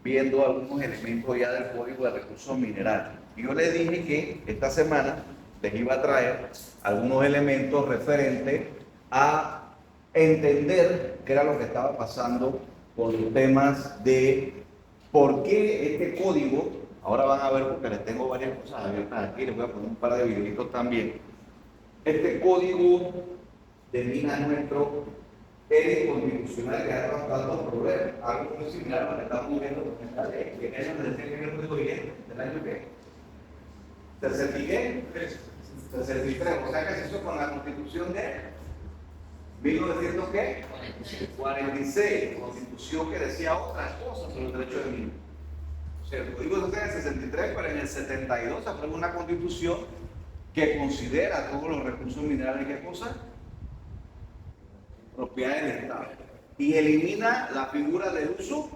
viendo algunos elementos ya del Código de Recursos Minerales. Y yo les dije que esta semana les iba a traer algunos elementos referentes a entender qué era lo que estaba pasando con los temas de por qué este código, ahora van a ver porque les tengo varias cosas abiertas aquí, les voy a poner un par de videitos también. Este código de minas nuestro es inconstitucional que ha causado problemas, algo muy similar a lo que estamos viendo con esta ley, que es el código vigente del año que 63, o sea que se hizo con la Constitución de 1946, Constitución que decía otras cosas sobre el derecho de minas. O sea, el código es del 63, pero en el 72 se aprueba una Constitución que considera todos los recursos minerales, ¿qué cosa? Propiedad del Estado. Y elimina la figura del uso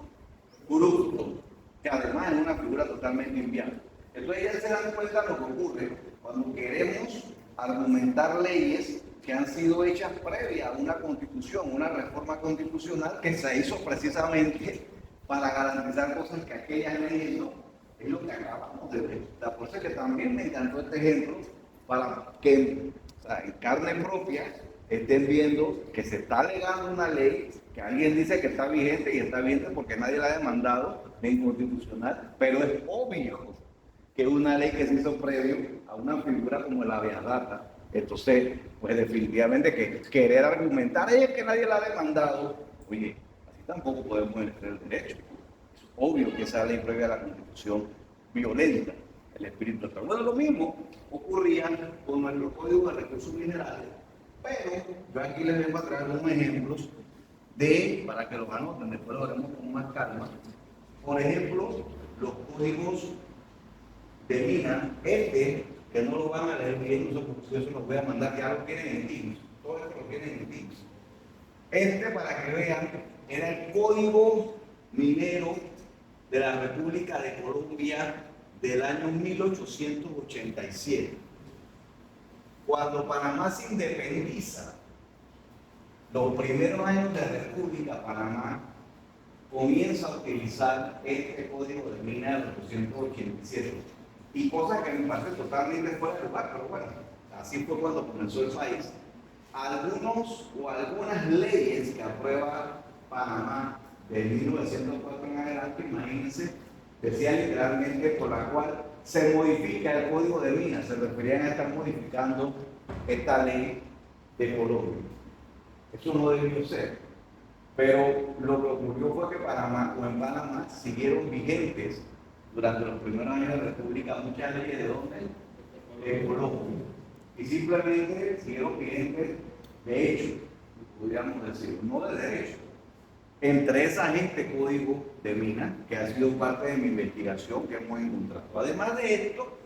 usufructo, que además es una figura totalmente inviable. Entonces ya se dan cuenta de lo que ocurre cuando queremos argumentar leyes que han sido hechas previa a una constitución, una reforma constitucional que se hizo precisamente para garantizar cosas que aquellas leyes no. Es lo que acabamos de ver. Por eso es que también me encantó este ejemplo, para que en carne propia estén viendo que se está alegando una ley que alguien dice que está vigente y está vigente porque nadie la ha demandado de inconstitucional, pero es obvio que una ley que se hizo previo a una figura como la habeas data. Entonces, pues definitivamente que querer argumentar es que nadie la ha demandado, oye, así tampoco podemos ejercer el derecho. Es obvio que esa ley previa a la Constitución violenta el espíritu del. Bueno, lo mismo ocurría con nuestro Código de Recursos Minerales, pero yo aquí les vengo a traer unos ejemplos para que los anoten, después lo haremos con más calma. Por ejemplo, los códigos de mina, que no lo van a leer bien, no sé por qué, eso los voy a mandar, ya lo tienen en Teams, todo esto lo tienen en Teams. Para que vean, era el código minero de la República de Colombia del año 1887. Cuando Panamá se independiza, los primeros años de República, Panamá comienza a utilizar este código de mina del 1887. Y cosa que me parece totalmente fuera de lugar, pero bueno, así fue cuando comenzó el país. Algunas leyes que aprueba Panamá de 1904 en adelante, imagínense, decía literalmente por la cual se modifica el código de minas, se referían a estar modificando esta ley de Colombia. Eso no debió ser. Pero lo que ocurrió fue que en Panamá siguieron vigentes durante los primeros años de la República muchas leyes de dónde? De Colombia. Y simplemente siguieron vigentes de hecho, podríamos decir, no de derecho. Entre esas este código de minas, que ha sido parte de mi investigación que hemos encontrado. Además de esto,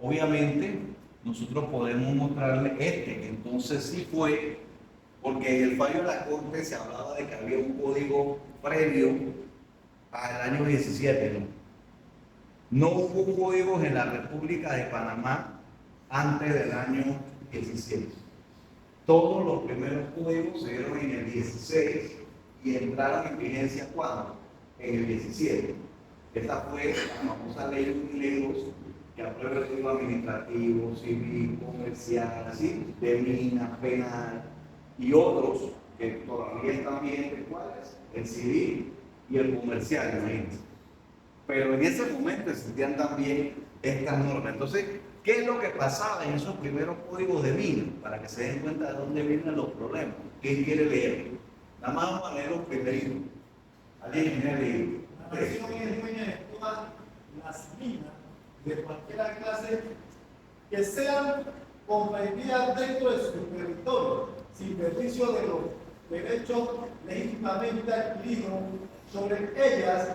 obviamente, nosotros podemos mostrarle que entonces sí fue, porque en el fallo de la Corte se hablaba de que había un código previo al año 17, ¿no? No hubo códigos en la República de Panamá antes del año 17. Todos los primeros códigos se dieron en el 16 y entraron en vigencia ¿cuándo? En el 17. Esta fue la famosa ley de Unilegos que aprueba el código administrativo, civil, comercial, ¿sí? De minas, penal y otros que todavía están vigentes. ¿Cuáles? El civil y el comercial, imagínense. Pero en ese momento existían también estas normas. Entonces, ¿qué es lo que pasaba en esos primeros códigos de minas? Para que se den cuenta de dónde vienen los problemas. ¿Quién quiere leer? Nada más vamos a leer los primeritos. ¿Alguien quiere leer? La nación es dueña de todas las minas de cualquier clase que sean comprendidas dentro de su territorio, sin perjuicio de los derechos legítimamente adquiridos sobre ellas,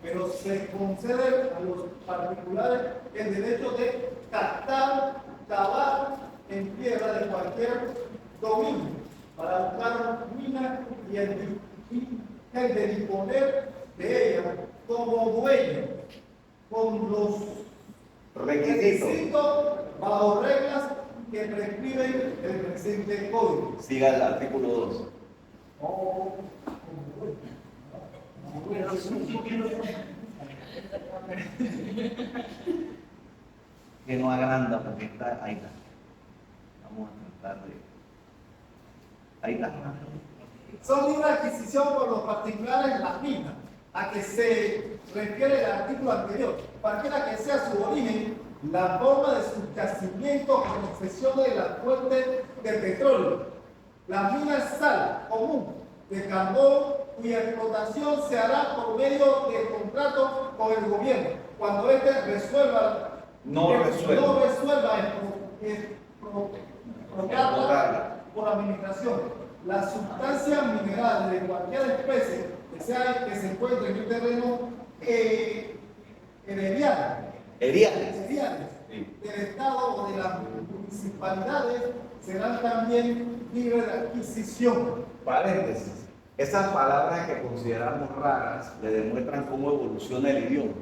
pero se concede a los particulares el derecho de captar, cavar en tierra de cualquier dominio para buscar minas y el de disponer de ellas como dueño, con los requisitos bajo reglas que prescriben el presente código. Siga el artículo 2. Que no agranda, porque está, ahí está. Vamos a tratar de... Ahí está. Son libres de adquisición por los particulares en las minas, a que se refiere el artículo anterior. Cualquiera que sea su origen, la forma de su yacimiento o concesión de la fuente de petróleo. Las minas sal común de carbón cuya explotación se hará por medio de contrato con el gobierno. Cuando éste no resuelva expropiarla por administración. Las sustancias minerales de cualquier especie que se encuentre en un terreno herediales del Estado o de las municipalidades serán también libres de adquisición. Paréntesis. Esas palabras que consideramos raras le demuestran cómo evoluciona el idioma.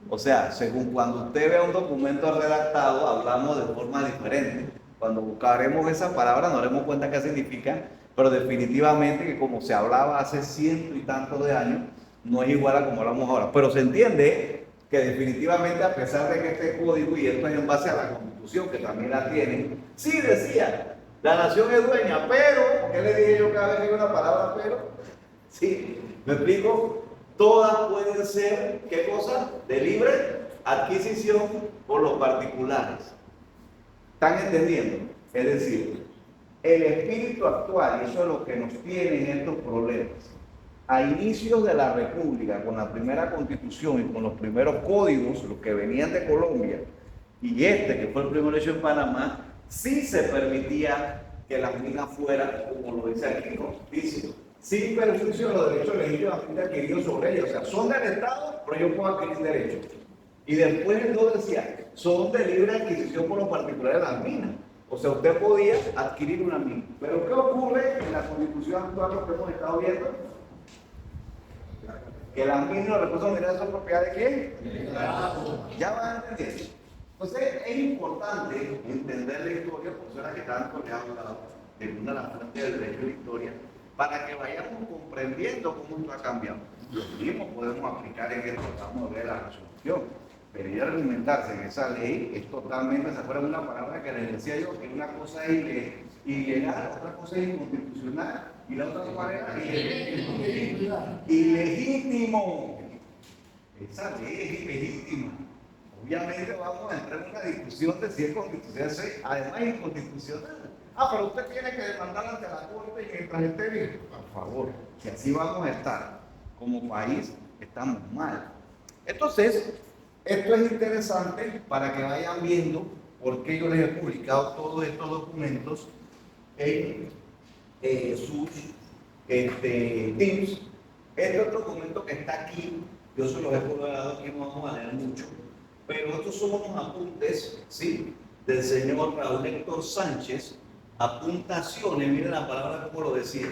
O sea, según cuando usted vea un documento redactado, hablamos de forma diferente. Cuando buscaremos esa palabra nos daremos cuenta qué significa, pero definitivamente que como se hablaba hace ciento y tantos de años, no es igual a como hablamos ahora. Pero se entiende que definitivamente, a pesar de que este código, y esto es en base a la Constitución, que también la tienen, sí decía, la nación es dueña, pero, ¿qué le dije yo cada vez que hay una palabra pero? Sí, ¿me explico? Todas pueden ser, ¿qué cosa? De libre adquisición por los particulares. ¿Están entendiendo? Es decir, el espíritu actual, y eso es lo que nos tiene en estos problemas, a inicios de la República, con la primera Constitución y con los primeros códigos, los que venían de Colombia, y este, que fue el primero hecho en Panamá, sí se permitía que las minas fueran, como lo dice aquí, ¿no? Dice, sin perjuicio de los derechos legítimamente adquiridos sobre ellos. O sea, son del Estado, pero yo puedo adquirir derechos. Y después el 2 decía, son de libre adquisición por los particulares de las minas. O sea, usted podía adquirir una mina. Pero ¿qué ocurre en la Constitución actual, lo que hemos estado viendo? Que las minas y los recursos minerales son propiedad de quién? Ya van a entender. Entonces es importante entender la historia, por eso era que tanto le he hablado de una de las fuentes del derecho de la historia, para que vayamos comprendiendo cómo esto ha cambiado. Lo mismo podemos aplicar en esto, vamos a ver la resolución. Pero ir a argumentarse en esa ley es totalmente, ¿se acuerdan de una palabra que les decía yo? Que una cosa es ilegal, otra cosa es inconstitucional, y la otra cuál era? Ilegítimo. Esa ley es ilegítima. Obviamente vamos a entrar en una discusión de si es constitucional, además es inconstitucional. Pero usted tiene que demandar ante la Corte y mientras esté bien. Por favor, si así vamos a estar como país, estamos mal. Entonces, esto es interesante para que vayan viendo por qué yo les he publicado todos estos documentos en sus Teams. Este otro documento que está aquí, yo se los he colgado aquí, no vamos a leer mucho, pero estos son unos apuntes, ¿sí?, del señor Raúl Héctor Sánchez, apuntaciones, miren la palabra como lo decía,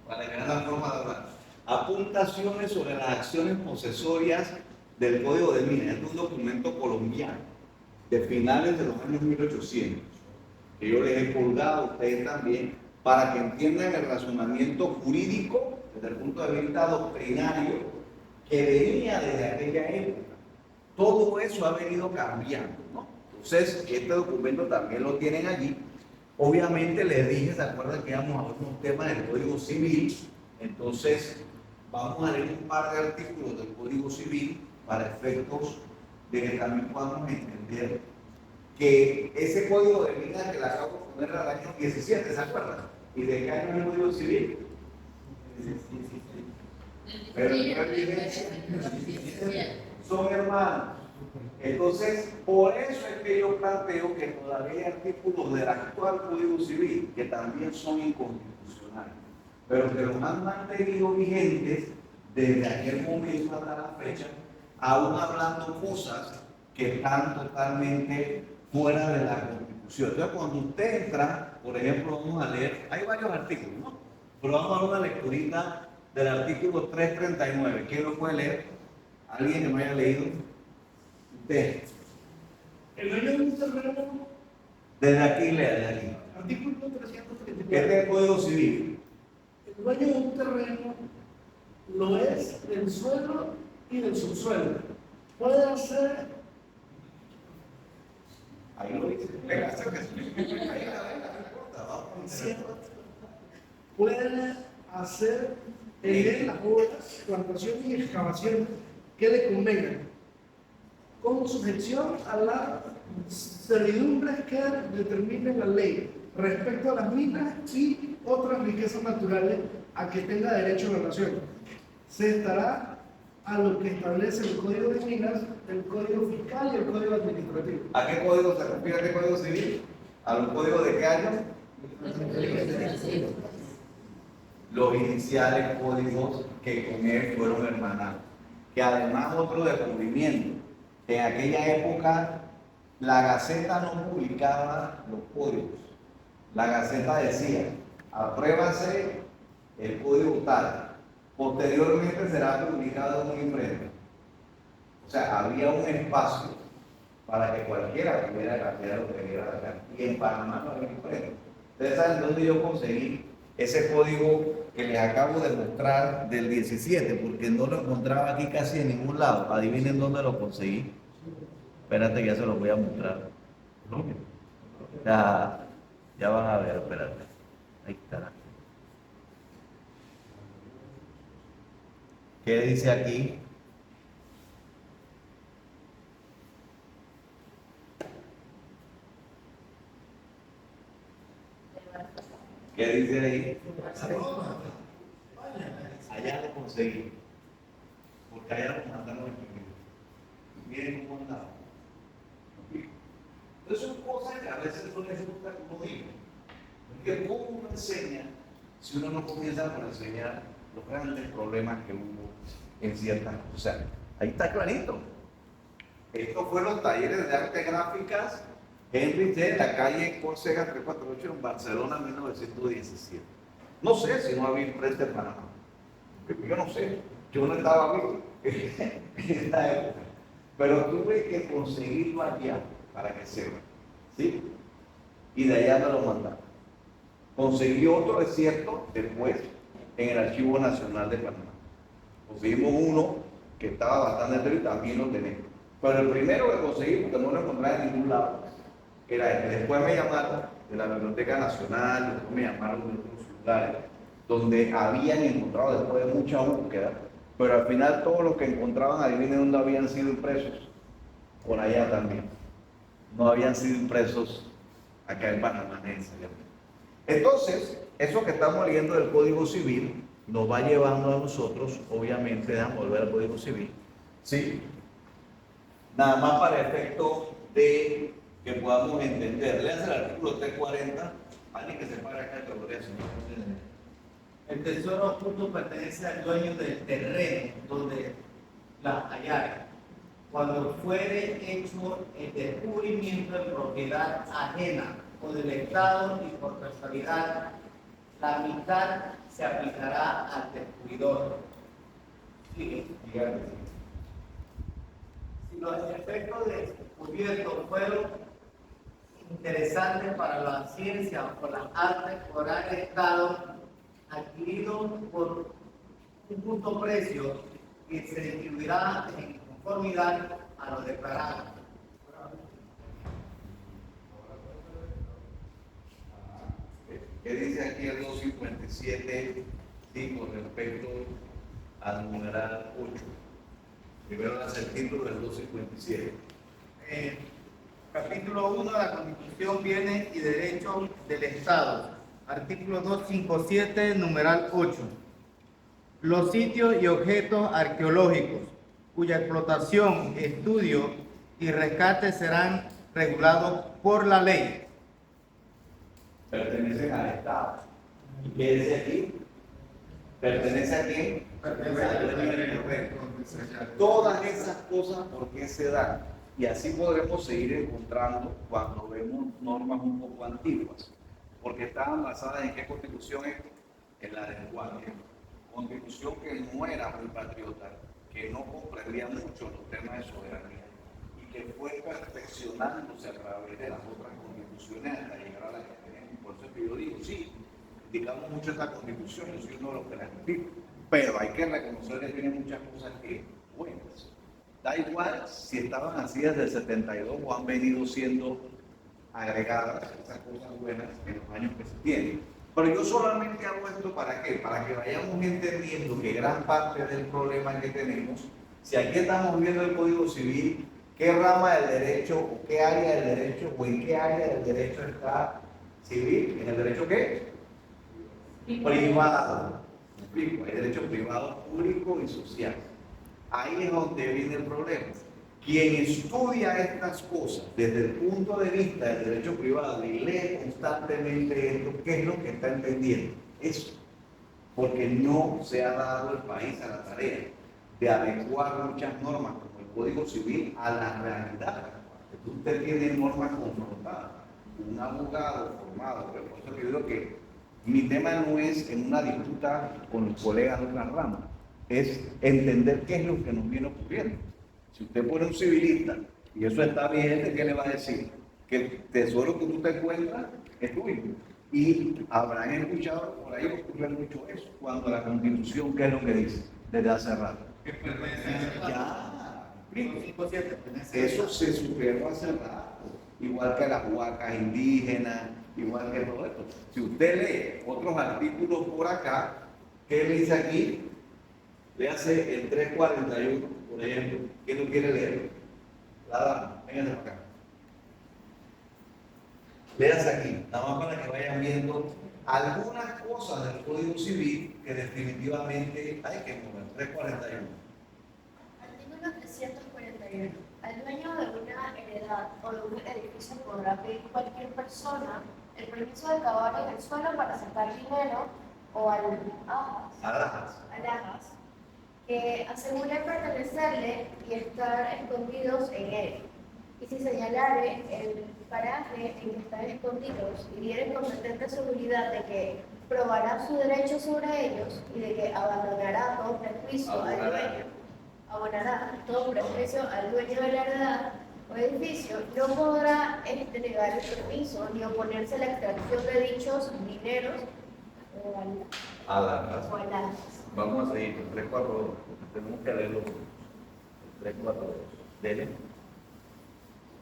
para que vean la forma de hablar, apuntaciones sobre las acciones posesorias del Código de Minas. Este es un documento colombiano de finales de los años 1800, que yo les he colgado a ustedes también, para que entiendan el razonamiento jurídico desde el punto de vista doctrinario que venía desde aquella época. Todo eso ha venido cambiando, ¿no? Entonces, este documento también lo tienen allí. Obviamente les dije, ¿se acuerdan que íbamos a ver un tema del Código Civil? Entonces, vamos a leer un par de artículos del Código Civil para efectos de que también podamos entender que ese Código de Minas que le acabo de poner era el año 17, ¿se acuerdan? ¿Y de qué año es el Código Civil? Pero son hermanos. Entonces, por eso es que yo planteo que todavía hay artículos del actual Código Civil que también son inconstitucionales, pero que los han mantenido vigentes desde aquel momento hasta la fecha, aún hablando cosas que están totalmente fuera de la Constitución. Entonces, cuando usted entra, por ejemplo, vamos a leer, hay varios artículos, ¿no? Pero vamos a dar una lecturita del artículo 339. ¿Quién lo puede leer? ¿Alguien que me haya leído? Usted. El dueño de un terreno. Desde aquí, lea, desde aquí. Artículo 339. ¿Qué es el Código Civil? El dueño de un terreno lo es del suelo y del subsuelo. puede hacer, Ahí lo dice. Venga, acérquese. Venga, venga, no importa. Vamos a puede hacer en él las obras, plantaciones y excavaciones que le convengan, con sujeción a las servidumbres que determine la ley respecto a las minas y otras riquezas naturales a que tenga derecho la nación. Se estará a lo que establece el Código de Minas, el Código Fiscal y el Código Administrativo. ¿A qué código se refiere este código civil? ¿Al código de qué año? Los iniciales códigos que con él fueron hermanados. Que además otro descubrimiento, en aquella época la Gaceta no publicaba los códigos. La Gaceta decía, apruébase el código tal. Posteriormente será publicado en un imprenta. O sea, había un espacio para que cualquiera pudiera cambiar lo que quería acá. Y en Panamá no había imprenta. Ustedes saben dónde yo conseguí ese código que les acabo de mostrar del 17, porque no lo encontraba aquí casi en ningún lado. Adivinen dónde lo conseguí. Espérate, ya se los voy a mostrar. Ya van a ver, espérate. Ahí está. ¿Qué dice aquí? ¿Qué dice ahí? Allá lo conseguí. Porque allá lo mandaron en primero. Miren cómo andaba. Entonces son cosas que a veces no les gusta como digo. Porque cómo uno enseña si uno no comienza por enseñar los grandes problemas que hubo en ciertas cosas. O sea, ahí está clarito. Estos fueron los talleres de artes gráficas Henry T. en la calle Córcega 348 en Barcelona, 1917. No sé si no había imprenta en Panamá. Yo no sé. Yo no estaba vivo en esa época. Pero tuve que conseguirlo allá para que sepa. ¿Sí? Y de allá me lo mandaron. Conseguí otro, es cierto, después en el Archivo Nacional de Panamá. Conseguimos uno que estaba bastante entero y también lo tenemos. Pero el primero que conseguí, porque no lo encontraba en ningún lado, era este. Después me llamaron de la Biblioteca Nacional, después me llamaron de otros lugares, donde habían encontrado después de mucha búsqueda, pero al final todos los que encontraban, adivinen dónde habían sido impresos, por allá también. No habían sido impresos acá en Panamá necesariamente. Entonces, eso que estamos leyendo del Código Civil nos va llevando a nosotros, obviamente, déjame volver al Código Civil, ¿sí? Nada más para efecto de que podamos entender. Léanse el artículo 340, alguien que se para acá, te lo lea, señor. El tesoro oculto pertenece al dueño del terreno donde la hallare. Cuando fuere hecho el descubrimiento de propiedad ajena o del Estado y por casualidad, la mitad se aplicará al descubridor. Sigue. Si los efectos descubiertos fueron interesantes para la ciencia o por las artes, podrá el Estado adquirido por un justo precio que se distribuirá en conformidad a lo declarado. ¿Qué dice aquí el 257 con respecto al numeral 8? Primero hace el título del 257. Capítulo 1 de la Constitución, Bienes y Derechos del Estado. Artículo 257, numeral 8. Los sitios y objetos arqueológicos cuya explotación, estudio y rescate serán regulados por la ley. Pertenecen al Estado. ¿Y qué dice aquí? ¿Pertenece a quién? Pertenece al dueño del terreno. Todas esas cosas, ¿por qué se dan? Y así podremos seguir encontrando cuando vemos normas un poco antiguas. Porque estaban basadas en qué constitución es? En la del Guardia. Constitución que no era muy patriota, que no comprendía mucho los temas de soberanía y que fue perfeccionándose a través de las otras constituciones hasta llegar a la que tenemos. Por eso es que yo digo, sí, criticamos mucho esta constitución, yo soy uno de los que la critico, pero hay que reconocer que tiene muchas cosas que buenas. Da igual si estaban así desde el 72 o han venido siendo agregadas esas cosas buenas en los años que se tienen. Pero yo solamente hago esto ¿para qué? Para que vayamos entendiendo que gran parte del problema que tenemos, si aquí estamos viendo el Código Civil, qué rama del derecho o qué área del derecho o en qué área del derecho está civil, ¿en el derecho qué? Privado. ¿Me explico? Hay derecho privado, público y social. Ahí es donde viene el problema. Quien estudia estas cosas desde el punto de vista del derecho privado y lee constantemente esto, ¿qué es lo que está entendiendo? Eso. Porque no se ha dado el país a la tarea de adecuar muchas normas como el Código Civil a la realidad. Usted tiene normas confrontadas. Un abogado formado, por eso que digo que mi tema no es en una disputa con los colegas de otra rama, es entender qué es lo que nos viene ocurriendo. Si usted pone un civilista y eso está bien, ¿qué le va a decir? Que el tesoro que tú te encuentras es tuyo. Y habrán escuchado por ahí ocurre mucho eso, cuando la Constitución, ¿qué es lo que dice? Desde hace rato. Ya, eso se superó hace rato, igual que las huacas indígenas, igual que todo esto. Si usted lee otros artículos por acá, ¿qué le dice aquí? Le hace el 341, por ejemplo. ¿Quién lo quiere leer? La dama, vénganse para acá. Léase aquí, nada más para que vayan viendo algunas cosas del Código Civil que definitivamente hay que mover. 341. Artículo 341. Al dueño de una heredad o de un edificio podrá pedir cualquier persona el permiso de cavar en el suelo para sacar dinero o alhajas que aseguren pertenecerle y estar escondidos en él. Y si señalare el paraje en que están escondidos y dieren competente seguridad de que probará su derecho sobre ellos y de que abandonará todo prejuicio al dueño, abonará todo prejuicio al dueño de la heredad o edificio, no podrá negar el permiso ni oponerse a la extracción de dichos dineros o alhajas. Vamos a seguir con 342, porque tenemos que leerlo. 342. Dele.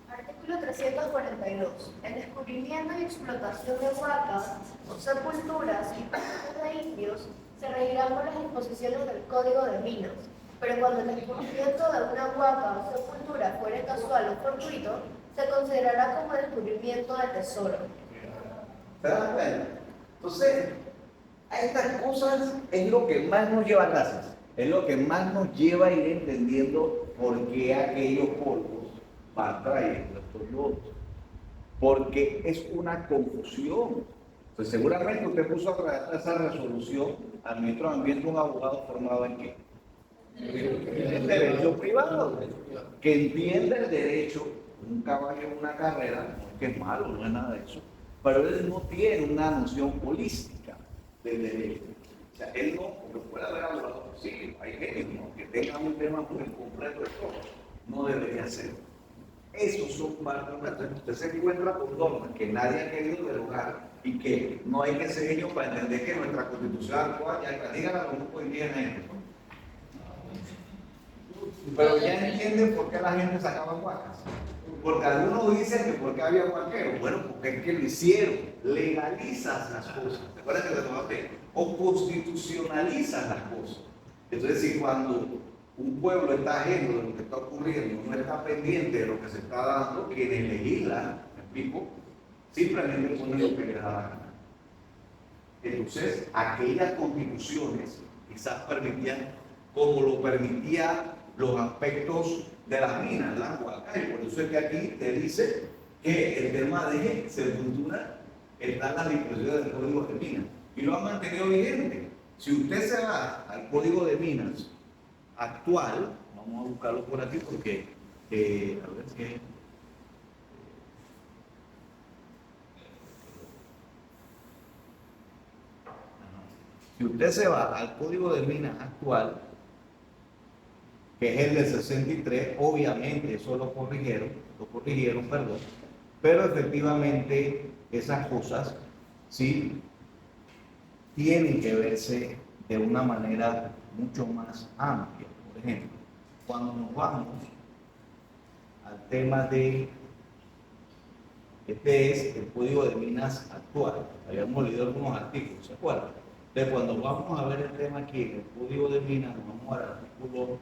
Artículo 342. El descubrimiento y explotación de huacas, sepulturas y campos de indios se regirán por las disposiciones del Código de Minas. Pero cuando el descubrimiento de una huaca o sepultura fuere casual o fortuito, se considerará como descubrimiento de tesoro. ¿Se dan cuenta? Entonces, estas cosas es lo que más nos lleva a clases, es lo que más nos lleva a ir entendiendo por qué aquellos polvos van trayendo estos lodos. Porque es una confusión. Pues seguramente usted puso a través de esa resolución al ministro de Ambiente un abogado formado en qué? El derecho privado, que entiende el derecho, un caballo en una carrera, no es que es malo, no es nada de eso, pero él no tiene una noción holística del derecho. O sea, él no, porque puede haber hablado, sí, hay gente que tenga un tema muy completo de todo, no debería ser. Esos son parte de usted se encuentra con normas que nadie ha querido derogar y que no hay que ser ellos para entender que nuestra constitución actual, ya digan a los grupos indígenas, pero ya entienden por qué la gente sacaba huacas. Porque algunos dicen que porque había huaqueros. Bueno, porque es que lo hicieron. Legalizas las cosas. ¿Te acuerdas que te tomaste? O constitucionalizas las cosas. Entonces, si cuando un pueblo está ajeno de lo que está ocurriendo, no está pendiente de lo que se está dando, quienes legislan, ¿me explico? Simplemente ponen lo que les da la gana. Entonces, aquellas constituciones quizás permitían, como lo permitía los aspectos de las minas, las huacas, y por eso es que aquí te dice que el tema de sepultura está en las disposiciones del Código de Minas y lo han mantenido vigente. Si usted se va al Código de Minas actual, vamos a buscarlo por aquí porque a ver qué. Si usted se va al Código de Minas actual, que es el de 63, obviamente eso lo corrigieron, perdón, pero efectivamente esas cosas sí tienen que verse de una manera mucho más amplia. Por ejemplo, cuando nos vamos al tema de, este es el Código de Minas actual. Habíamos leído algunos artículos, ¿se acuerdan? Entonces, cuando vamos a ver el tema aquí en el Código de Minas, nos vamos al artículo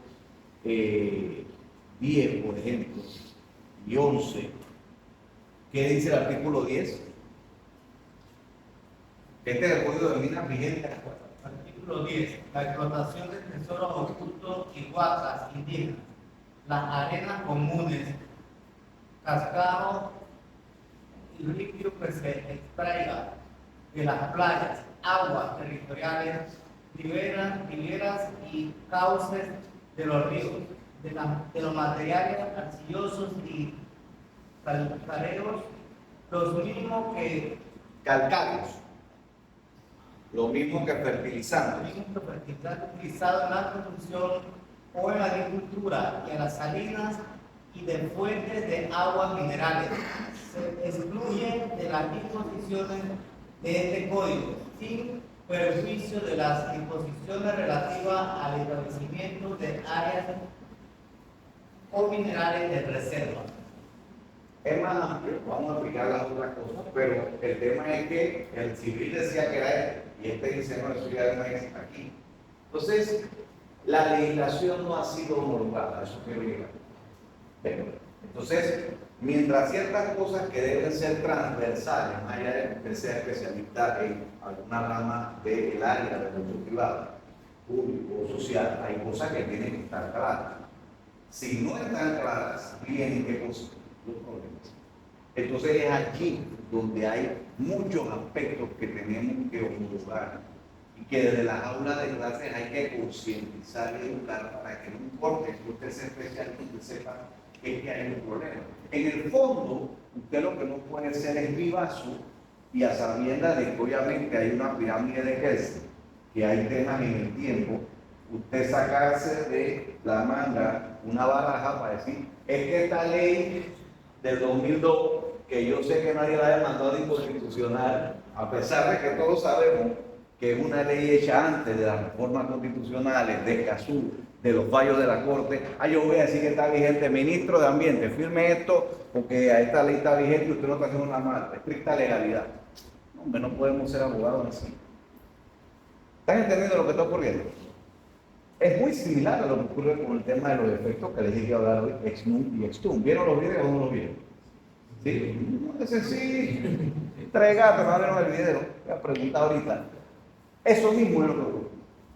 10, por ejemplo, y 11. ¿Qué dice el artículo 10? Este es el Código de Minas vigente actual. Artículo 10. La explotación de tesoros ocultos y huacas indígenas, las arenas comunes, cascados y líquido que se extraiga de las playas, aguas territoriales, riberas y cauces de los ríos, de los materiales arcillosos y calcáreos, los mismos que Calcáreos. Lo mismo que fertilizantes. utilizado en la construcción o en la agricultura y en las salinas y de fuentes de aguas minerales. Se excluyen de las disposiciones de este código, sin perjuicio de las disposiciones relativas al establecimiento de áreas o minerales de reserva. Es más amplio, vamos a explicar las otras cosas, pero el tema es que el civil decía que era él, y este dice no, eso ya no es aquí. Entonces, la legislación no ha sido homologada, eso quiero llegar. Entonces, mientras ciertas cosas que deben ser transversales, más allá de que usted sea especialista en alguna rama del área de derecho privado, público o social, hay cosas que tienen que estar claras. Si no están claras, vienen ¿qué cosas? Los problemas. Entonces es aquí donde hay muchos aspectos que tenemos que homologar y que desde las aulas de clases hay que concientizar y educar para que no importe que usted sea especialista, usted sepa que hay un problema. En el fondo, usted lo que no puede ser es vivazo y a sabiendas de que obviamente hay una pirámide de Kelsen, que hay temas en el tiempo, usted sacarse de la manga una baraja para decir, es que esta ley del 2002, que yo sé que nadie la ha demandado de inconstitucional, a pesar de que todos sabemos que es una ley hecha antes de las reformas constitucionales, de Escazú, de los fallos de la Corte. Yo voy a decir que está vigente, ministro de Ambiente, firme esto, porque a esta ley está vigente y usted no está haciendo una mala, estricta legalidad. No, hombre, no podemos ser abogados así. ¿Están entendiendo lo que está ocurriendo? Es muy similar a lo que ocurre con el tema de los efectos que les dije hablar hoy, ex-nunc y ex-tum. ¿Vieron los videos o no los vieron? ¿Sí? No, ese sí. Tres gatos, no vieron el video. Voy a preguntar ahorita. Eso mismo es lo que ocurre.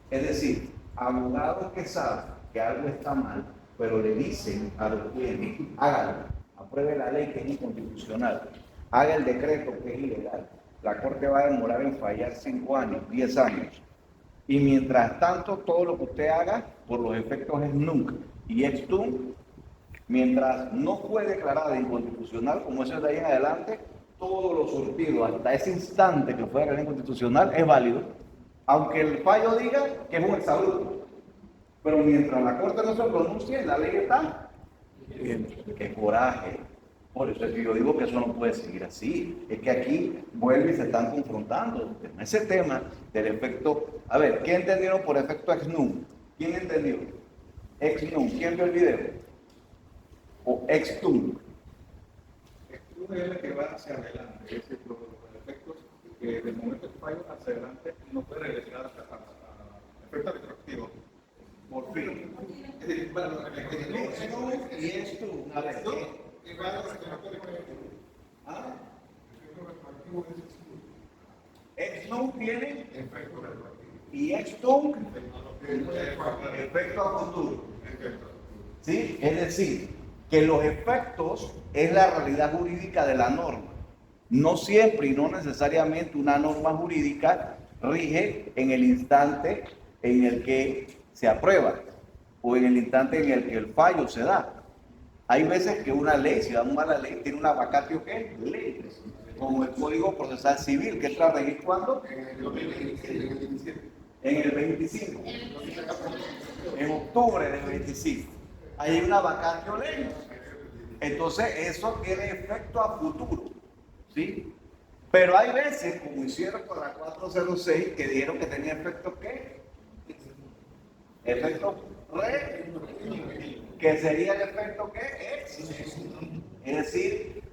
Es decir, abogados que saben que algo está mal, pero le dicen a los clientes, hágalo, apruebe la ley que es inconstitucional, haga el decreto que es ilegal. La Corte va a demorar en fallar 5 años, 10 años. Y mientras tanto, todo lo que usted haga, por los efectos es nunca. Y ex-tunc, mientras no fue declarada inconstitucional, como eso es de ahí en adelante, todo lo surtido hasta ese instante que fue declarada inconstitucional es válido, aunque el fallo diga que es un exabrupto. Pero mientras la Corte no se pronuncie, la ley está. ¡Qué coraje! Por eso es que yo digo que eso no puede seguir así. Es que aquí vuelve y se están confrontando. En ese tema del efecto. A ver, ¿quién entendieron por efecto ex-nunc? ¿Quién entendió? Ex-nunc. ¿Quién vio el video? O ex-tunc. Ex-tunc es el que va hacia adelante. Es decir, los efectos que del momento que falla hacia adelante no puede regresar a efecto retroactivo. Por fin. Es decir, bueno, Ex-tunc y ex-tunc. A ver, ¿qué? ¿Ah? Ex-nunc tiene efecto retroactivo. y ex-tunc efecto a futuro. ¿Sí? Es decir, que los efectos es la realidad jurídica de la norma. No siempre y no necesariamente una norma jurídica rige en el instante en el que se aprueba o en el instante en el que el fallo se da. Hay veces que una ley, si vamos a la ley, tiene una vacatio que es ley, como el Código Procesal Civil, que entra a regir cuando? En el 25. En octubre del 25. Hay una vacatio ley. Entonces, eso tiene efecto a futuro. ¿Sí? Pero hay veces, como hicieron con la 406, que dijeron que tenía efecto ¿qué? Efecto que sería el efecto que es. Es decir,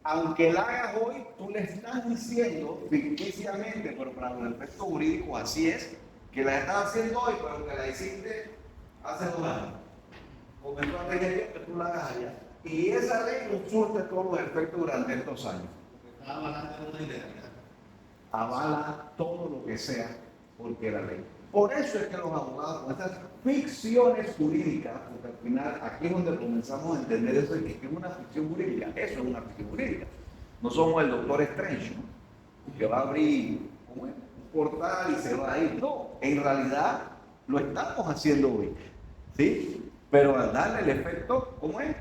aunque la hagas hoy, tú le estás diciendo ficticiamente, pero para los efectos jurídicos así es, que la estás haciendo hoy, pero que la hiciste hace 2 años. Comenzó a tener que tú la hagas allá. Y esa ley no surte todos los efectos durante estos años. Está avalando una ilegalidad. Avala todo lo que sea porque la ley. Por eso es que los abogados con estas ficciones jurídicas, porque al final aquí es donde comenzamos a entender eso de que es una ficción jurídica, eso es una ficción jurídica. No somos el doctor Strange, ¿no? Que va a abrir un portal y se va a ir. No, en realidad lo estamos haciendo hoy, ¿sí? Pero al darle el efecto, ¿cómo es?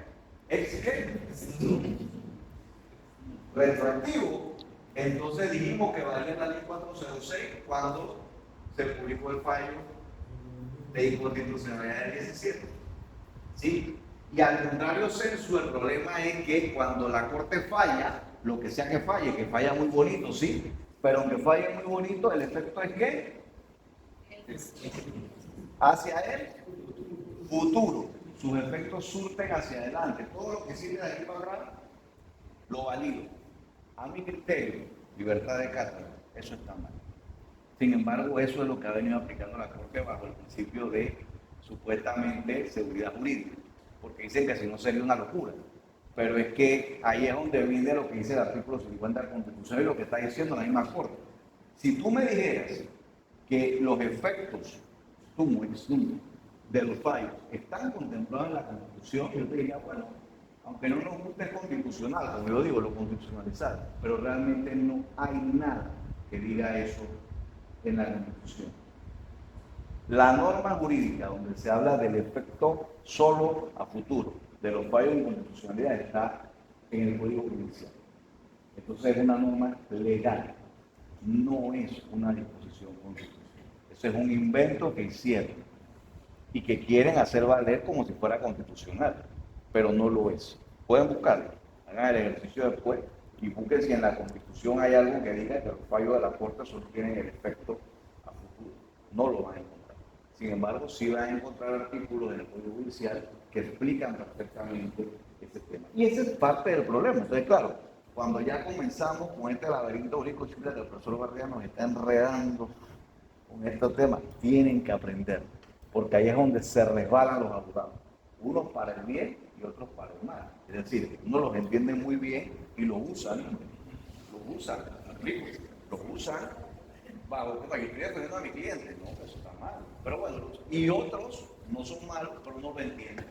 Retroactivo. Entonces dijimos que valía la ley 406 cuando se publicó el fallo de inconstitucionalidad del 17. ¿Sí? Y al contrario, Celso, el problema es que cuando la Corte falla, lo que sea que falla muy bonito, sí, pero aunque falle muy bonito, el efecto es que hacia el futuro, sus efectos surten hacia adelante. Todo lo que sirve de aquí para atrás, lo valido. A mi criterio, libertad de cátedra, eso está mal. Sin embargo, eso es lo que ha venido aplicando la Corte bajo el principio de supuestamente seguridad jurídica, porque dicen que si no sería una locura. Pero es que ahí es donde viene lo que dice el artículo 50 de la Constitución y lo que está diciendo la misma Corte. Si tú me dijeras que los efectos de los fallos están contemplados en la Constitución, yo te diría, bueno, aunque no nos guste es constitucional, como yo digo, lo constitucionalizar, pero realmente no hay nada que diga eso en la Constitución. La norma jurídica donde se habla del efecto solo a futuro de los fallos de inconstitucionalidad está en el Código Judicial. Entonces es una norma legal, no es una disposición constitucional. Eso es un invento que hicieron y que quieren hacer valer como si fuera constitucional, pero no lo es. Pueden buscarlo, hagan el ejercicio después y busquen si en la Constitución hay algo que diga que los fallos de la Corte solo tienen el efecto a futuro. No lo van a encontrar. Sin embargo, sí van a encontrar artículos en el Código Judicial que explican perfectamente ese tema. Y ese es parte del problema. Entonces, claro, cuando ya comenzamos con este laberinto jurídico simple que el profesor Barría nos está enredando con estos temas, tienen que aprender, porque ahí es donde se resbalan los abogados. Unos para el bien y otros para el mal. Es decir, unos los entienden muy bien y los usan bajo, como yo estoy defendiendo a mi cliente, no, eso está mal. Pero bueno, y otros no son malos, pero no lo entienden.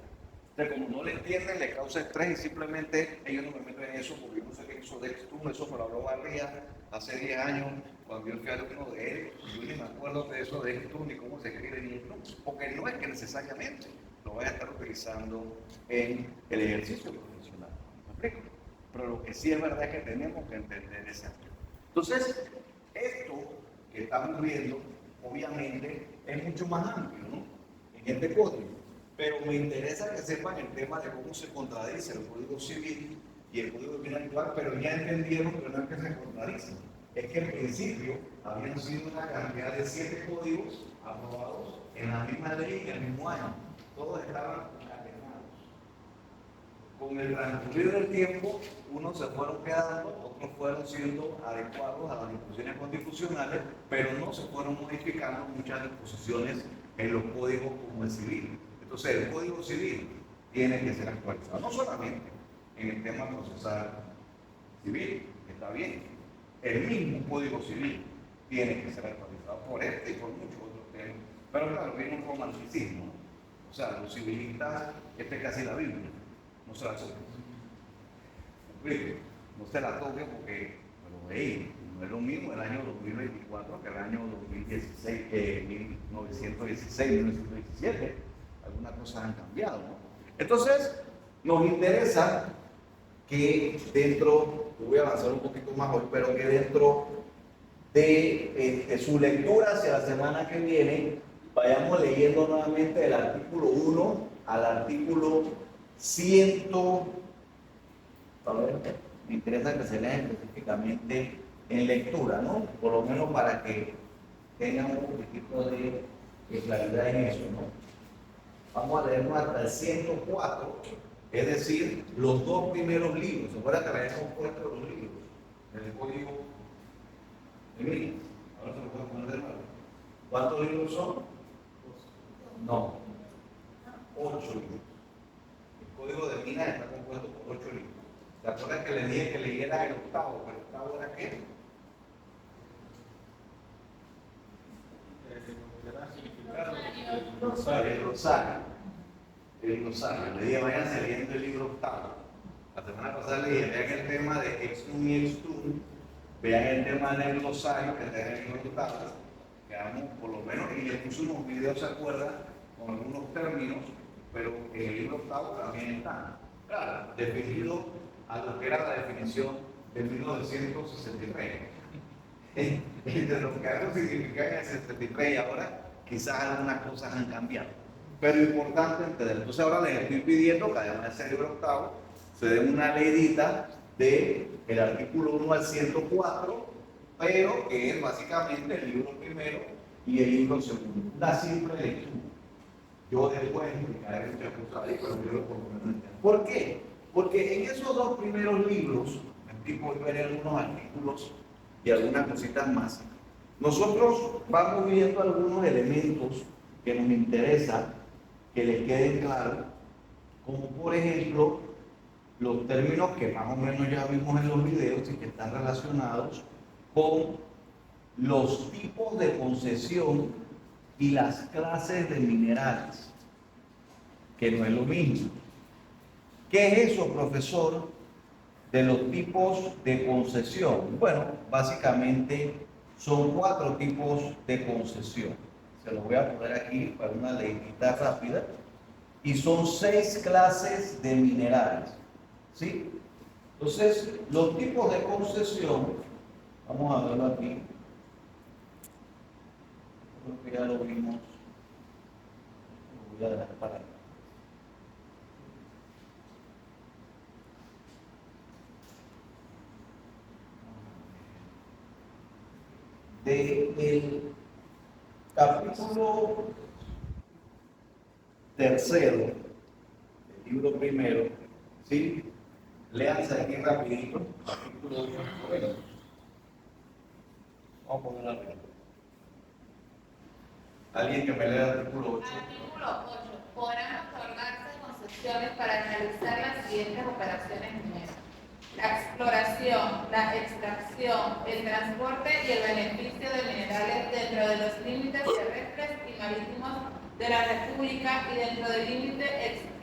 Entonces, como no lo entienden, les causa estrés y simplemente ellos no me meten en eso, porque yo no sé qué hizo Dextum, eso me lo habló Barría hace 10 años, cuando yo fui alumno de él, yo ni me acuerdo de eso de Dextum ni cómo se escribe en inglés, porque no es que necesariamente lo vaya a estar utilizando en el ejercicio profesional. ¿Me explico? Pero lo que sí es verdad es que tenemos que entender ese aspecto. Entonces, esto que estamos viendo, obviamente, es mucho más amplio, ¿no? En este código. Pero me interesa que sepan el tema de cómo se contradice el Código Civil y el Código Penal actual, pero ya entendieron que no es que se contradicen. Es que en principio habían sido una cantidad de 7 códigos aprobados en la misma ley en el mismo año. Todos estaban concatenados. Con el transcurrir del tiempo, unos se fueron quedando, otros fueron siendo adecuados a las disposiciones constitucionales, pero no se fueron modificando muchas disposiciones en los códigos como el civil. Entonces, el Código Civil tiene que ser actualizado, no solamente en el tema procesal civil, que está bien, el mismo Código Civil tiene que ser actualizado por este y por muchos otros temas. Pero claro, viene un romanticismo, ¿no? O sea, los civilistas, esta es casi la Biblia, no se la toquen. No se la toquen porque lo veis, no es lo mismo el año 2024 que el año 2016, 1916, 1917. Algunas cosas han cambiado, ¿no? Entonces, nos interesa que dentro, voy a avanzar un poquito más hoy, pero que dentro de su lectura hacia la semana que viene, vayamos leyendo nuevamente del artículo 1 al artículo 100. A ver, me interesa que se lea específicamente en lectura, ¿no? Por lo menos para que tengan un poquito de claridad en eso, ¿no? Vamos a leernos hasta el 104, es decir, los dos primeros libros. ¿Se acuerdan que le habíamos puesto los libros en el código de Minas? Ahora se lo puedo poner de nuevo. ¿Cuántos libros son? No, 8 libros. El código de Minas está compuesto por 8 libros. ¿Se acuerdan que le dije que leyera el octavo? ¿El octavo era qué? El rosario. El rosario. Le dije, váyanse leyendo el libro octavo. La semana pasada le dije, vean el tema de Extum y Extum, vean el tema del rosario que está en el libro octavo. Quedamos, por lo menos, y le puse unos videos, ¿se acuerdan? Con algunos términos, pero en el libro octavo también están. Claro, definido a lo que era la definición de 1963. Entre lo que algo significaba en el 63 y ahora, quizás algunas cosas han cambiado. Pero importante entender. Entonces ahora les estoy pidiendo que además de ese libro octavo, se den una leidita del artículo 1 al 104, pero que es básicamente el libro primero y el libro segundo. Una simple lectura. Yo después explicaré muchas cosas ahí, pero yo lo por lo menos entiendo. ¿Por qué? Porque en esos dos primeros libros, aquí pueden ver algunos artículos y algunas cositas más, nosotros vamos viendo algunos elementos que nos interesa que les queden claros, como por ejemplo los términos que más o menos ya vimos en los videos y que están relacionados con los tipos de concesión y las clases de minerales, que no es lo mismo. ¿Qué es eso, profesor, de los tipos de concesión? Bueno, básicamente son 4 tipos de concesión. Se los voy a poner aquí para una leidita rápida. Y son 6 clases de minerales. ¿Sí? Entonces, los tipos de concesión, vamos a verlo aquí. Creo que ya lo vimos. Lo voy a dejar para acá. Del capítulo tercero, del libro primero, ¿sí? Léanse aquí rapidito, capítulo 8. Vamos a ponerlo arriba. Alguien que me lea el artículo 8. Artículo 8. Podrán otorgarse concesiones para realizar las siguientes operaciones mineras: la exploración, la extracción, el transporte y el beneficio de minerales dentro de los límites terrestres y marítimos de la República y dentro del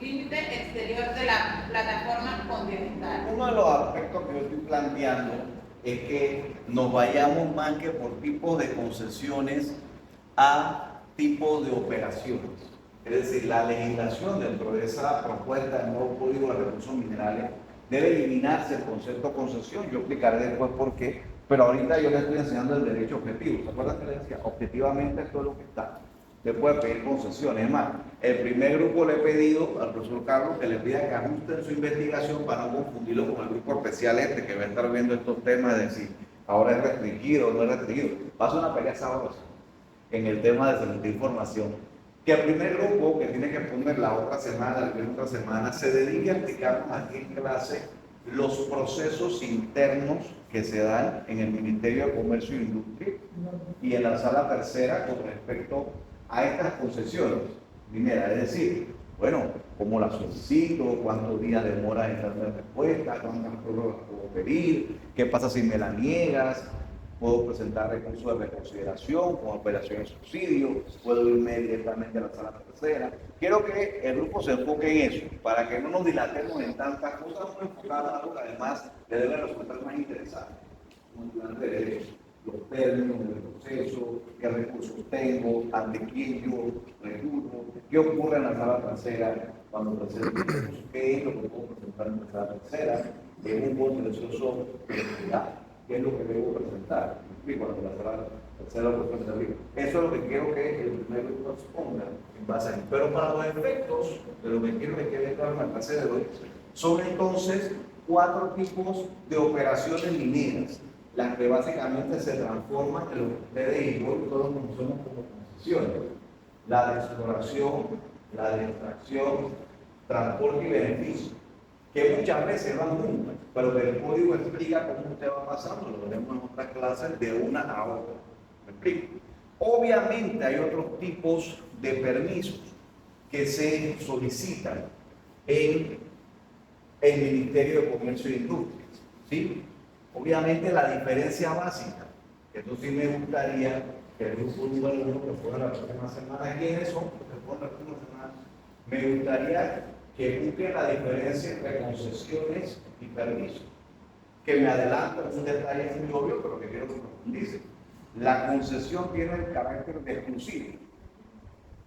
límite exterior de la plataforma continental. Uno de los aspectos que yo estoy planteando es que nos vayamos más que por tipos de concesiones a tipos de operaciones. Es decir, la legislación dentro de esa propuesta del nuevo Código de Recursos Minerales debe eliminarse el concepto de concesión. Yo explicaré después por qué, pero ahorita yo le estoy enseñando el derecho objetivo. ¿Se acuerdan que le decía? Objetivamente esto es lo que está. Le puede pedir concesiones. Es más, el primer grupo le he pedido al profesor Carlos que le pida que ajusten su investigación para no confundirlo con el grupo especial que va a estar viendo estos temas de si ahora es restringido o no es restringido. Va a ser una pelea sabrosa en el tema de someter información. Que el primer grupo que tiene que poner la otra semana, se dedique a explicarnos aquí en clase los procesos internos que se dan en el Ministerio de Comercio e Industria y en la sala tercera con respecto a estas concesiones mineras. Es decir, bueno, cómo las solicito, cuántos días demora en darme respuesta, cuántas pruebas puedo pedir, qué pasa si me la niegas. Puedo presentar recursos de reconsideración con operación de subsidio, puedo irme directamente a la sala tercera. Quiero que el grupo se enfoque en eso, para que no nos dilatemos en tantas cosas, vamos a enfocar en algo que además le debe resultar más interesante, como el plan de derecho, los términos del proceso, qué recursos tengo, ante quién yo recurro, qué ocurre en la sala tercera cuando presento recursos, qué es lo que puedo presentar en la sala tercera, es un buen proceso de equidad. ¿Qué es lo que debo presentar? Cuando la tercera oportunidad de arriba. Eso es lo que quiero que el primer grupo exponga en base a eso. Pero para los efectos de lo que quiero que quede claro en la clase de hoy, son entonces 4 tipos de operaciones mineras, las que básicamente se transforman en lo que ustedes y yo todos conocemos como concesiones. La de exploración, la de extracción, transporte y beneficio, que muchas veces van juntas, pero que el código explica cómo usted va pasando, lo veremos en otras clases de una a otra. ¿Me explico? Obviamente hay otros tipos de permisos que se solicitan en el Ministerio de Comercio e Industria, ¿sí? Obviamente la diferencia básica, que esto sí me gustaría que el grupo número 1 que fuera la próxima semana, ¿quiénes son? Que fuera la próxima semana, me gustaría que busquen la diferencia entre concesiones y permisos. Que me adelanto, es un detalle muy obvio, pero que quiero que profundice. La concesión tiene el carácter de exclusivo,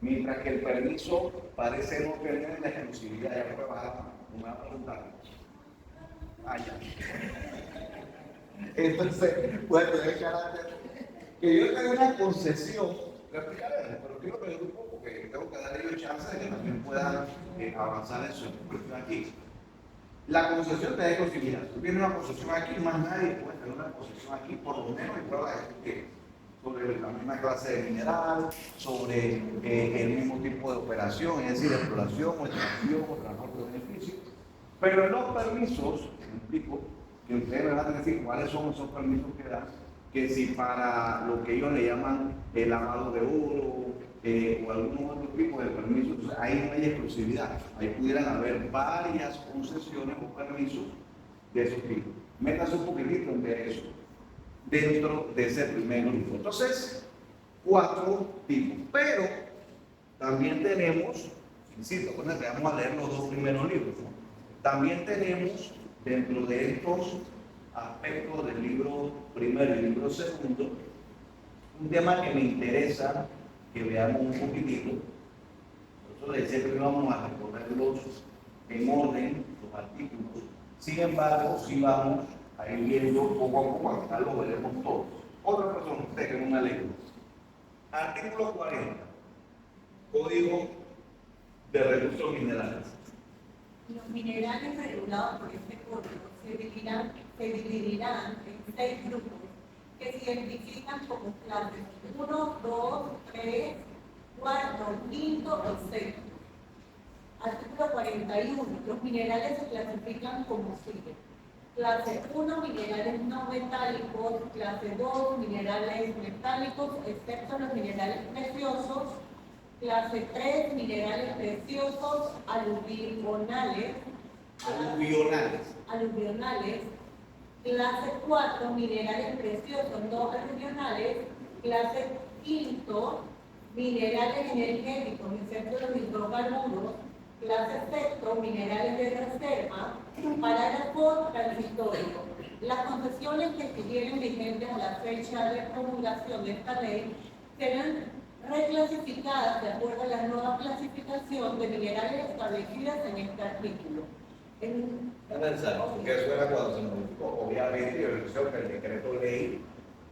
mientras que el permiso parece no tener la exclusividad. Ya voy a bajar, me va a preguntar. Ya. Entonces, puede tener carácter. Que yo tenga una concesión, lo explicaré, pero quiero que un poco, porque tengo que darle ellos chance de que también puedan avanzar en su expresión aquí. La concesión te da exclusividad. Tú tienes una concesión aquí, más nadie puede tener una concesión aquí, por lo menos hay pruebas que sobre la misma clase de mineral, sobre el mismo tipo de operación, es decir, exploración, o extracción, o transporte de beneficio. Pero en los permisos, me explico, que ustedes me van a decir cuáles son esos permisos que dan, que si para lo que ellos le llaman el lavado de oro o algún otro tipo de permisos, entonces ahí no hay exclusividad, ahí pudieran haber varias concesiones o permisos de esos tipos. Métase un poquitito de eso dentro de ese primer grupo. Entonces, 4 tipos, pero también tenemos, insisto, vamos a leer los 2 primeros libros, ¿no? También tenemos dentro de estos aspectos del libro primero y libro segundo, un tema que me interesa que veamos un poquitito. Nosotros decía que íbamos a recorrerlos en orden, los artículos. Sin embargo, si vamos a ir viendo poco a poco, al final lo veremos todos. Otra persona, usted que es una ley. Artículo 40, Código de Recursos Minerales. Los minerales regulados por este código se dividirán en 6 grupos que se identifican como clases 1, 2, 3, 4, 5 o 6. Artículo 41. Los minerales se clasifican como sigue. Clase 1, minerales no metálicos. Clase 2, minerales metálicos, excepto los minerales preciosos. Clase 3, minerales preciosos aluvionales. Aluvionales. Clase 4, minerales preciosos no aluvionales. Clase 5, minerales energéticos, excepto los hidrocarburos. Clase 6, minerales de reserva. Parágrafo transitorio. Las concesiones que estuvieron vigentes a la fecha de promulgación de esta ley serán reclasificadas de acuerdo a la nueva clasificación de minerales establecidas en este artículo. Porque eso era cuando se modificó. Obviamente, yo creo que el decreto ley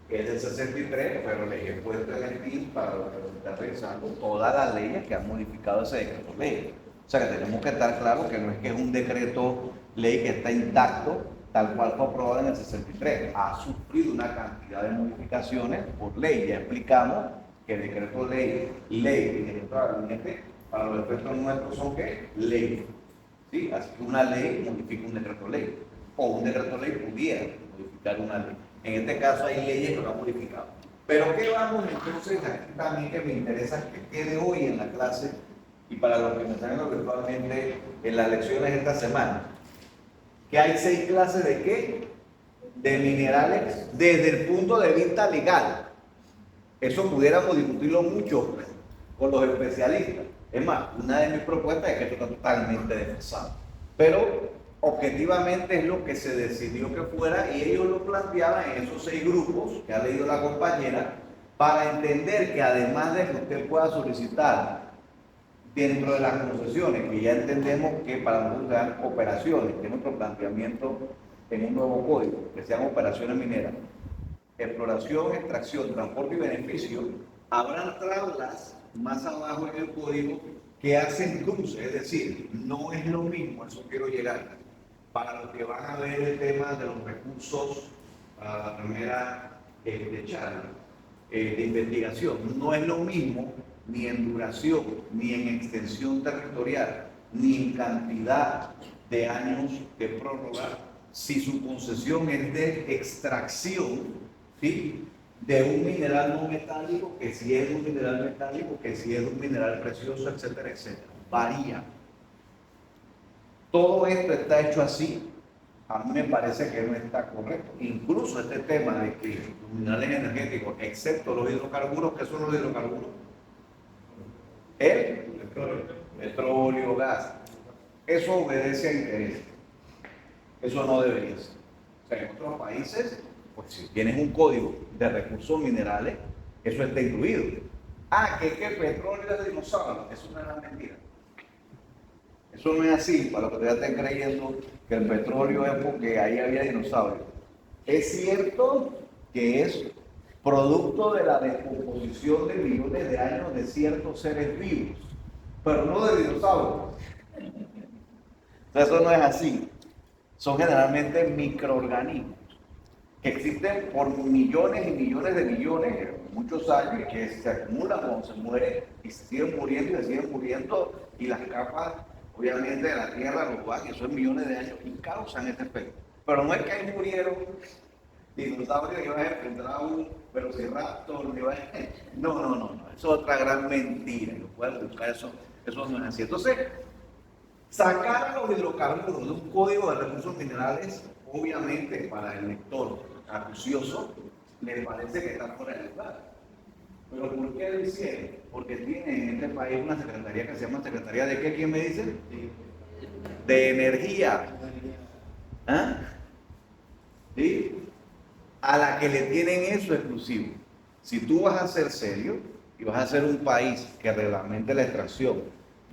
que es del 63, pero ley es puesto en el PIB para lo que se está pensando todas las leyes que han modificado ese decreto ley. O sea que tenemos que estar claros que no es que es un decreto ley que está intacto, tal cual fue aprobado en el 63. Ha sufrido una cantidad de modificaciones por ley. Ya explicamos que el decreto ley y decreto ambiente para los efectos nuestros son ¿qué? Ley. ¿Sí? Así que una ley modifica un decreto ley. O un decreto ley pudiera modificar una ley. En este caso hay leyes que lo han modificado. Pero ¿qué vamos entonces aquí también que me interesa que quede hoy en la clase y para los que me están viendo virtualmente en las lecciones esta semana? Que hay 6 clases de ¿qué? De minerales desde el punto de vista legal. Eso pudiéramos discutirlo mucho con los especialistas. Es más, una de mis propuestas es que esto está totalmente desfasado. Pero objetivamente es lo que se decidió que fuera y ellos lo planteaban en esos 6 grupos que ha leído la compañera para entender que además de que usted pueda solicitar dentro de las concesiones, que ya entendemos que para nosotros sean operaciones, que es nuestro planteamiento en un nuevo código, que sean operaciones mineras, exploración, extracción, transporte y beneficio, habrán tablas más abajo en el código que hacen cruce, es decir, no es lo mismo, a eso quiero llegar, para los que van a ver el tema de los recursos para la primera charla de investigación, no es lo mismo ni en duración, ni en extensión territorial, ni en cantidad de años de prórroga, si su concesión es de extracción, ¿sí?, de un mineral no metálico, que si es un mineral metálico, que si es un mineral precioso, etcétera, etcétera. Varía. Todo esto está hecho así. A mí me parece que no está correcto. Incluso este tema de que los minerales energéticos, excepto los hidrocarburos, ¿qué son los hidrocarburos? El petróleo, gas. Eso obedece a intereses. Eso no debería ser. O sea, en otros países, pues si tienes un código de recursos minerales, eso está incluido. Que el petróleo es de dinosaurio. Eso es una gran mentira. Eso no es así, para los que todavía estén creyendo que el petróleo es porque ahí había dinosaurios. Es cierto que es producto de la descomposición de millones de años de ciertos seres vivos, pero no de dinosaurios. Entonces eso no es así. Son generalmente microorganismos que existen por millones y millones de millones, muchos años, y que se acumulan cuando se mueren y se siguen muriendo y se siguen muriendo, y las capas obviamente de la Tierra los van, y son millones de años, y causan este efecto. Pero no es que ahí murieron dinosaurios y vas a encontrar un velociraptor, no, eso es otra gran mentira, y lo pueden buscar, eso no es así. Entonces, sacar a los hidrocarburos de un código de recursos minerales, obviamente para el lector acucioso, le parece que está fuera de lugar. ¿Pero por qué lo hicieron? Porque tiene en este país una secretaría que se llama Secretaría de ¿qué? ¿Quién me dice? De Energía. ¿Ah? ¿Sí? A la que le tienen eso exclusivo. Si tú vas a ser serio y vas a ser un país que reglamente la extracción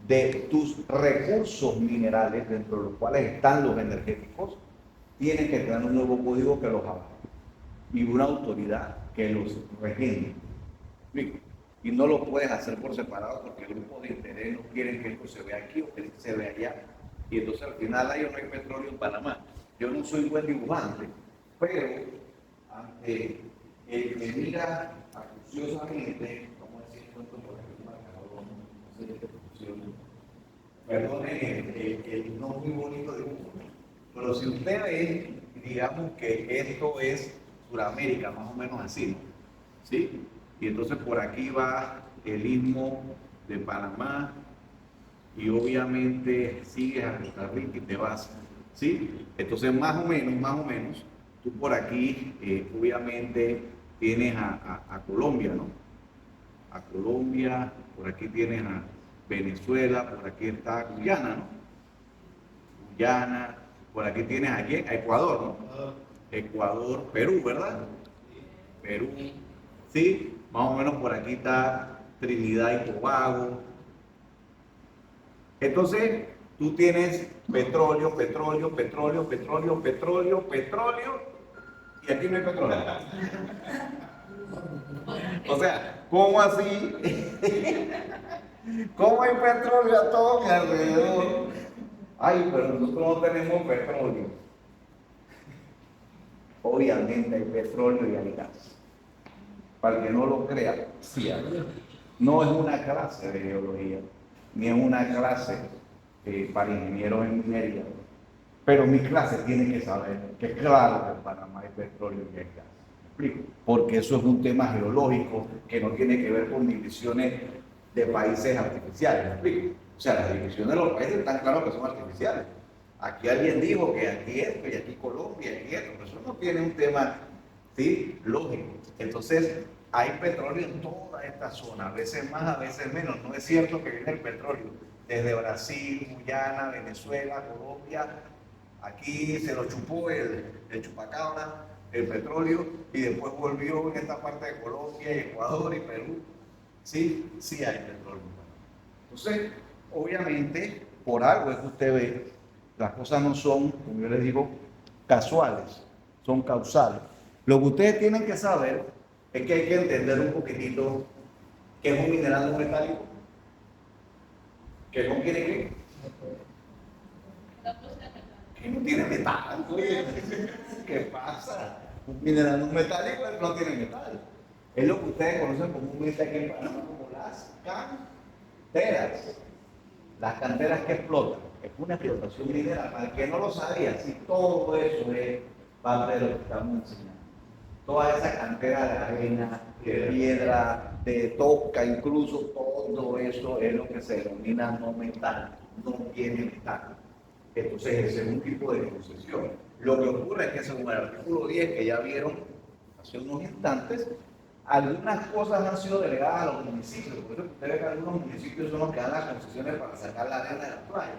de tus recursos minerales, dentro de los cuales están los energéticos, tienes que tener un nuevo código que los avale y una autoridad que los regule. Y no lo puedes hacer por separado porque el grupo de interés no quieren que esto se vea aquí o que se vea allá. Y entonces al final ahí no hay petróleo en Panamá. Yo no soy buen dibujante, pero ante el que mira acuciosamente, ¿cómo decir cuánto por el marcador? No sé qué funciona. Perdonen el no muy bonito dibujo. Pero si usted ve, digamos que esto es Sudamérica, más o menos así, ¿no? ¿Sí? Y entonces por aquí va el istmo de Panamá y obviamente sigues a Costa Rica y te vas, ¿sí? Entonces más o menos, tú por aquí obviamente tienes a Colombia, ¿no? A Colombia, por aquí tienes a Venezuela, por aquí está Guyana, ¿no? Guyana, por aquí tienes a quién, a Ecuador, ¿no? Ecuador, Perú, ¿verdad? Perú, ¿sí? Más o menos por aquí está Trinidad y Tobago. Entonces, tú tienes petróleo, y aquí no hay petróleo. O sea, ¿cómo así? ¿Cómo hay petróleo a todo mi alrededor? Ay, pero nosotros no tenemos petróleo. Obviamente hay petróleo y hay gas. Para el que no lo crea, sí hay. No es una clase de geología, ni es una clase para ingenieros en minería. Pero mi clase tiene que saber que claro que en Panamá hay petróleo y hay gas. ¿Me explico? Porque eso es un tema geológico que no tiene que ver con divisiones de países artificiales. ¿Me explico? O sea, las divisiones de los países están claros que son artificiales. Aquí alguien dijo que aquí esto, y aquí Colombia, y aquí esto, pero eso no tiene un tema, ¿sí?, lógico. Entonces, hay petróleo en toda esta zona, a veces más, a veces menos. No es cierto que viene el petróleo desde Brasil, Guyana, Venezuela, Colombia. Aquí se lo chupó el chupacabra, el petróleo, y después volvió en esta parte de Colombia, y Ecuador y Perú. Sí, sí hay petróleo. Entonces, obviamente, por algo es que usted ve, las cosas no son, como yo les digo, casuales, son causales. Lo que ustedes tienen que saber es que hay que entender un poquitito qué es un mineral no metálico, que no tiene qué, que no tiene metal. Oye, ¿qué pasa? Un mineral no metálico no tiene metal. Es lo que ustedes conocen comúnmente aquí en Panamá como la las canteras. Las canteras que explotan. Es una explotación minera. Para el que no lo sabía, si todo eso es parte de lo que estamos enseñando. Toda esa cantera de arena, de piedra, de tosca, incluso todo eso es lo que se denomina no metal, no tiene metal. Entonces ese es un tipo de concesión. Lo que ocurre es que según el artículo 10 que ya vieron hace unos instantes, algunas cosas han sido delegadas a los municipios. Por eso ustedes ven que algunos municipios son los que dan las concesiones para sacar la arena de la playa.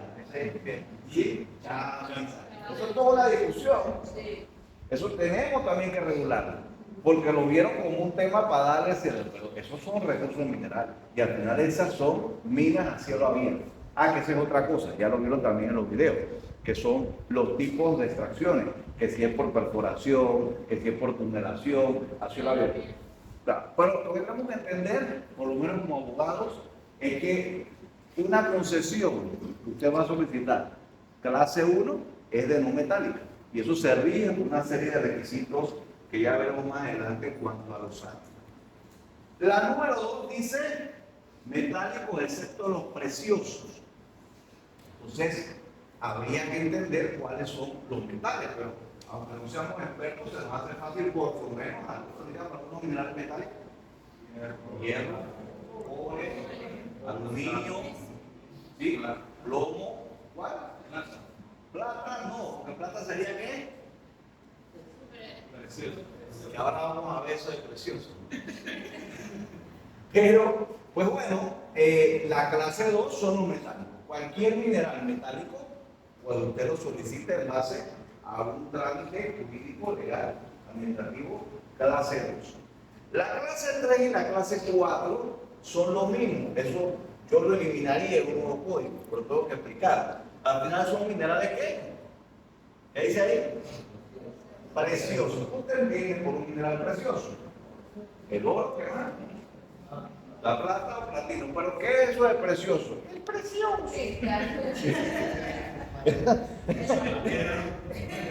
Y ya, eso es toda una discusión. Eso tenemos también que regularlo, porque lo vieron como un tema para darle cierre, pero esos son recursos minerales y al final esas son minas a cielo abierto. Que esa es otra cosa, ya lo vieron también en los videos, que son los tipos de extracciones, que si es por perforación, que si es por tunelación, a cielo abierto. Pero lo que tenemos que entender, por lo menos como abogados, es que una concesión que usted va a solicitar, clase 1, es de no metálica. Y eso se rige por una serie de requisitos que ya veremos más adelante en cuanto a los años. La número 2 dice metálicos excepto los preciosos. Entonces, habría que entender cuáles son los metales, pero aunque no seamos expertos, se nos hace fácil por lo menos algunos minerales metálicos. Hierro, cobre, aluminio, ¿sí? Plomo, ¿cuál? Plata no, porque plata sería ¿qué? Precioso. Y ahora vamos a ver eso de precioso. Pero, pues bueno, la clase 2 son los metálicos. Cualquier mineral metálico, cuando usted lo solicite en base a un trámite jurídico, legal, administrativo, clase 2. La clase 3 y la clase 4 son los mismos. Eso yo lo eliminaría en un nuevo código, pero tengo que explicar. Al final son minerales ¿qué? ¿Qué dice ahí? Preciosos. Usted entiende por un mineral precioso. El oro, ¿qué más? La plata o platino. ¿Pero qué es eso de precioso? El precioso.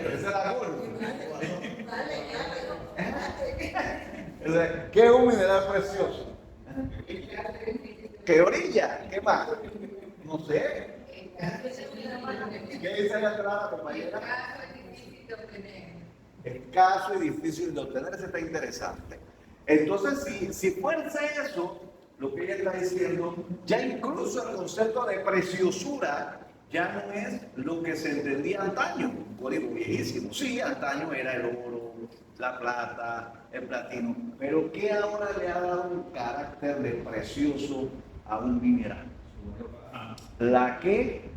Esa es la gorda. ¿Qué es un mineral precioso? ¿Qué orilla? ¿Qué más? No sé. ¿Qué dice la entrada, compañera? Escaso y difícil de obtener. Ese está interesante. Entonces, si fuese eso, lo que ella está diciendo, ya incluso el concepto de preciosura ya no es lo que se entendía antaño, un código viejísimo. Sí, antaño era el oro, la plata, el platino, pero ¿qué ahora le ha dado un carácter de precioso a un mineral? ¿La qué?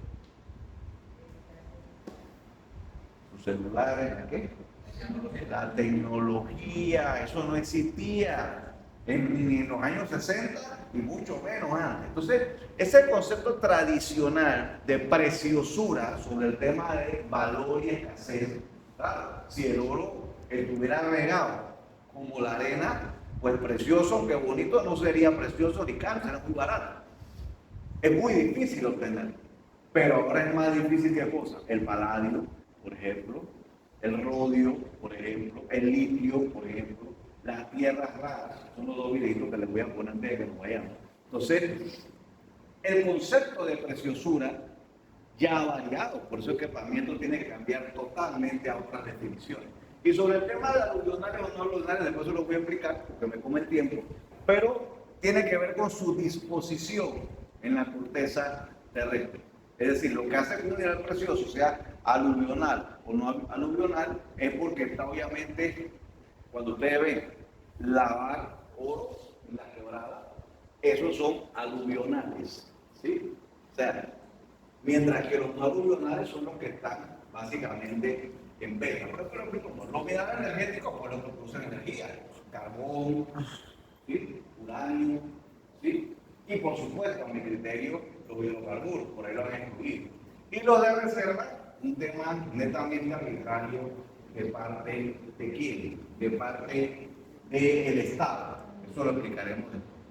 Sus celulares, ¿la qué? La tecnología, eso no existía ni en los años 60 y mucho menos antes. Entonces, ese concepto tradicional de preciosura sobre el tema de valor y escasez, claro, si el oro estuviera regado como la arena, pues precioso, aunque bonito, no sería precioso ni caro, sería muy barato. Es muy difícil obtenerlo, pero ahora es más difícil que cosa. El paladio, por ejemplo, el rodio, por ejemplo, el litio, por ejemplo, las tierras raras, son los dos videitos que les voy a poner antes de que nos vayamos. Entonces, el concepto de preciosura ya ha variado, por eso es que para mí esto tiene que cambiar totalmente a otras definiciones. Y sobre el tema de aluvionales o no aluvionales, después se lo voy a explicar porque me come el tiempo, pero tiene que ver con su disposición en la corteza terrestre. Es decir, lo que hace que un mineral precioso sea aluvional o no aluvional es porque está obviamente, cuando ustedes ven lavar oro en la quebrada, esos son aluvionales, ¿sí? O sea, mientras que los no aluvionales son los que están básicamente en vega. Por ejemplo, como los minerales energéticos, pues los que producen energía, carbón, ¿sí? Uranio, ¿sí? Y por supuesto, a mi criterio, los hidrocarburos, por ahí lo han incluido. Y los de reserva, un tema netamente arbitrario de parte de quién, de parte del Estado. Eso lo explicaremos.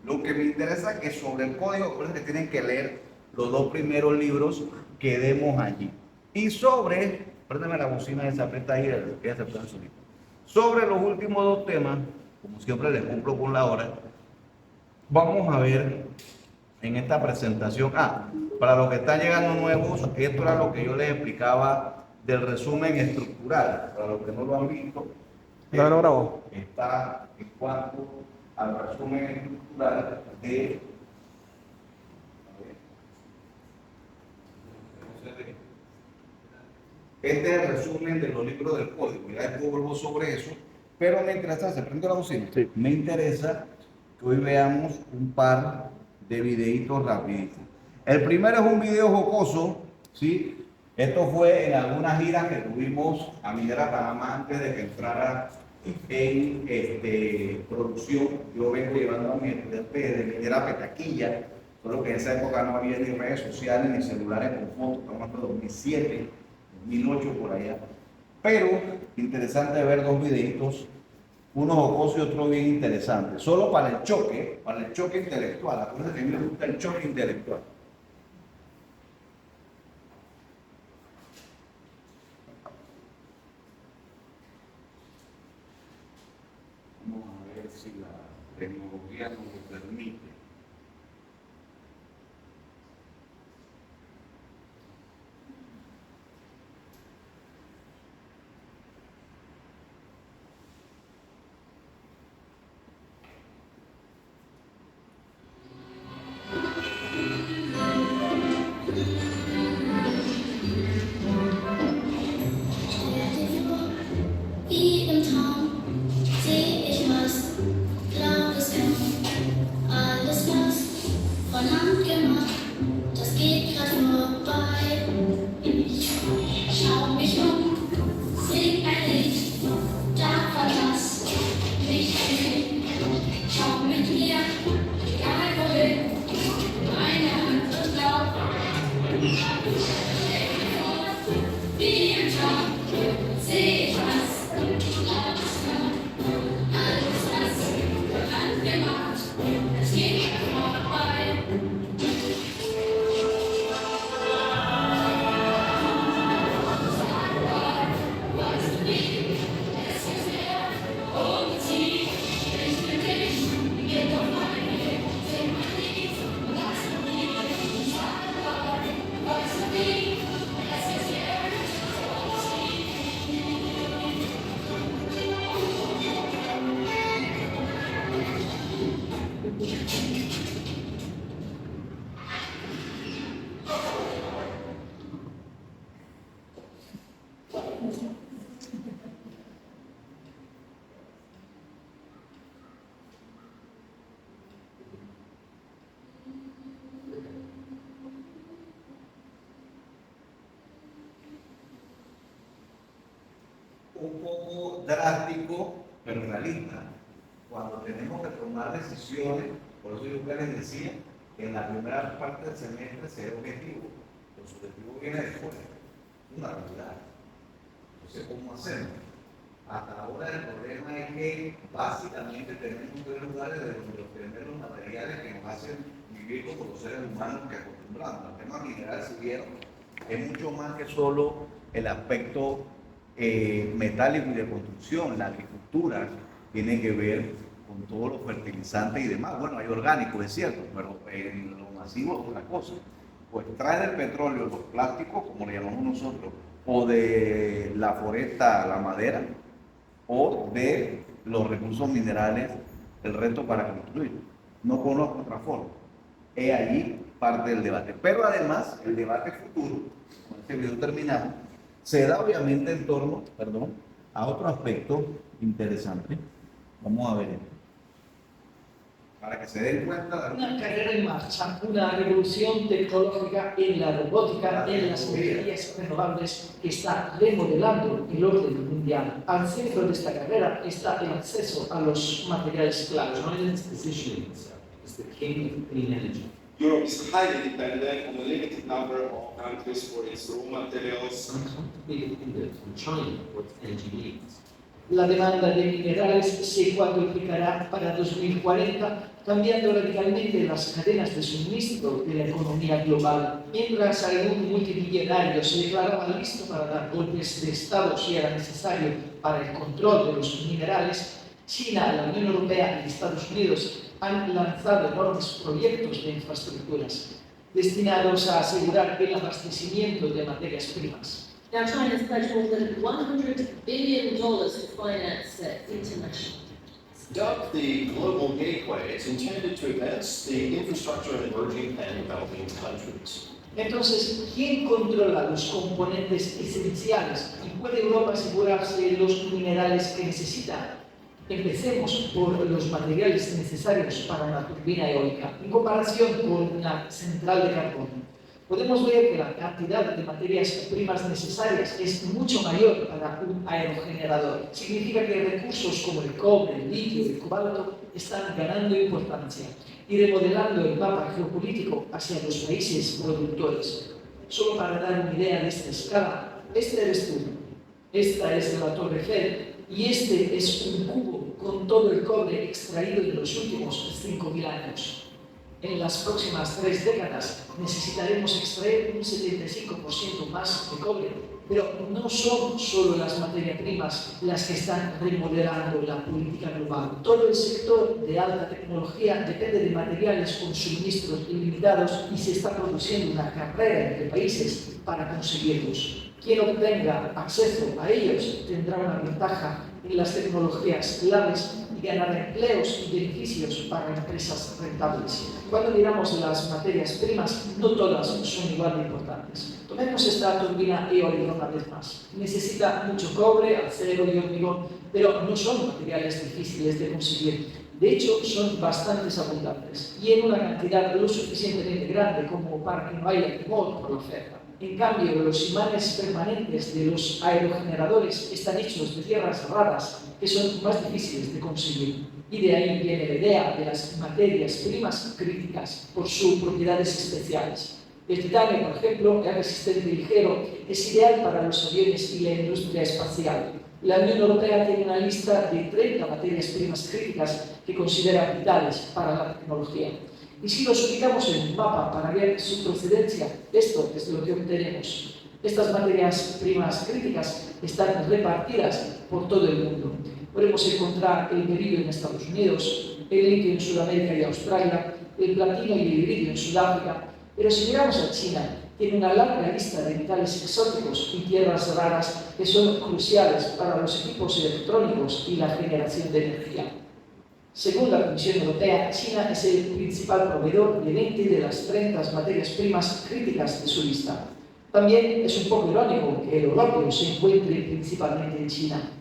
Lo que me interesa es que sobre el código, por eso que tienen que leer los dos primeros libros que demos allí. Y sobre, préndeme la bocina de esa aprieta ahí, que ya se pueden subir. Sobre los últimos dos temas, como siempre les cumplo con la hora, vamos a ver en esta presentación. Para los que están llegando nuevos, esto era lo que yo les explicaba del resumen estructural. Para los que no lo han visto, esto está en cuanto al resumen estructural de... Este es el resumen de los libros del código. Ya después vuelvo sobre eso. Pero me interesa, ¿se prende la bocina? Sí. Me interesa que hoy veamos un par de videitos rapiditos. El primero es un video jocoso, ¿sí? Esto fue en algunas giras que tuvimos a Minera Panamá antes de que entrara en producción. Yo vengo llevando a mi estudiante de Minera Petaquilla, solo que en esa época no había ni redes sociales ni celulares con fotos, estamos hablando de 2007, 2008 por allá. Pero interesante ver dos videitos, uno jocoso y otro bien interesante, solo para el choque intelectual. Acuérdense que a mí me gusta el choque intelectual. Vamos a ver si la tecnología nos lo permite. Wie im Traum seh ich was, glaub es kaum. Alles was von Hand gemacht, das geht grad vorbei. Ich schau mich sing ein Lied, da verlass mich hin. Schau mit mir, egal wohin, meine Hand und glaub. Wie im Traum seh ich was. Un poco drástico, pero realista. Cuando tenemos que tomar decisiones, por eso yo les decía, en la primera parte del semestre ser objetivo. Los objetivos vienen después, una realidad. Entonces, ¿cómo hacemos? Hasta ahora el problema es que básicamente tenemos tres lugares de donde obtener los materiales que nos hacen vivir como los seres humanos que acostumbramos. El tema mineral, si vieron, es mucho más que solo el aspecto metálico y de construcción. La agricultura tiene que ver con todos los fertilizantes y demás. Bueno, hay orgánicos, es cierto, pero en lo masivo es otra cosa. Pues trae del petróleo los plásticos, como le llamamos nosotros, o de la foresta, la madera, o de los recursos minerales, el resto para construir. No conozco otra forma. Es allí parte del debate. Pero además, el debate futuro, con este video terminado, se da obviamente en torno, a otro aspecto interesante. Vamos a ver esto. Para que se den cuenta. Una carrera en marcha, una revolución tecnológica en la robótica, en las energías renovables que está remodelando el orden mundial. Al centro de esta carrera está el acceso a los materiales clave. Europe is highly dependent on a limited number of countries for its raw materials. La demanda de minerales se cuadruplicará para 2040, cambiando radicalmente las cadenas de suministro de la economía global. Mientras algún multimillonario se declaraba listo para dar golpes de Estado si era necesario para el control de los minerales, China, la Unión Europea y Estados Unidos han lanzado enormes proyectos de infraestructuras destinados a asegurar el abastecimiento de materias primas. Now China has pledged more than $100 billion to finance international. Dubbed the Global Gateway, it's intended to advance the infrastructure in emerging and developing countries. Entonces, ¿quién controla los componentes esenciales y puede Europa asegurarse los minerales que necesita? Empecemos por los materiales necesarios para una turbina eólica, en comparación con una central de carbón. Podemos ver que la cantidad de materias primas necesarias es mucho mayor para un aerogenerador. Significa que recursos como el cobre, el litio y el cobalto están ganando importancia y remodelando el mapa geopolítico hacia los países productores. Solo para dar una idea de esta escala, este eres tú, esta es la Torre Eiffel y este es un cubo con todo el cobre extraído en los últimos 5.000 años. En las próximas 3 décadas necesitaremos extraer un 75% más de cobre, pero no son solo las materias primas las que están remodelando la política global. Todo el sector de alta tecnología depende de materiales con suministros ilimitados y se está produciendo una carrera entre países para conseguirlos. Quien obtenga acceso a ellos tendrá una ventaja en las tecnologías claves y ganará empleos y beneficios para empresas rentables. Cuando miramos las materias primas, no todas son igual de importantes. Tomemos esta turbina eólica una vez más. Necesita mucho cobre, acero y hormigón, pero no son materiales difíciles de conseguir. De hecho, son bastante abundantes y en una cantidad lo suficientemente grande como para que no haya temor por la oferta. En cambio, los imanes permanentes de los aerogeneradores están hechos de tierras raras que son más difíciles de conseguir. Y de ahí viene la idea de las materias primas críticas por sus propiedades especiales. El titanio, por ejemplo, es resistente y ligero, es ideal para los aviones y la industria espacial. La Unión Europea tiene una lista de 30 materias primas críticas que considera vitales para la tecnología. Y si los ubicamos en un mapa para ver su procedencia, esto es lo que obtenemos. Estas materias primas críticas están repartidas por todo el mundo. Podemos encontrar el berilio en Estados Unidos, el litio en Sudamérica y Australia, el platino y el iridio en Sudáfrica. Pero si miramos a China, tiene una larga lista de metales exóticos y tierras raras que son cruciales para los equipos electrónicos y la generación de energía. Según la Comisión Europea, China es el principal proveedor de 20 de las 30 materias primas críticas de su lista. También es un poco irónico que el opio se encuentre principalmente en China.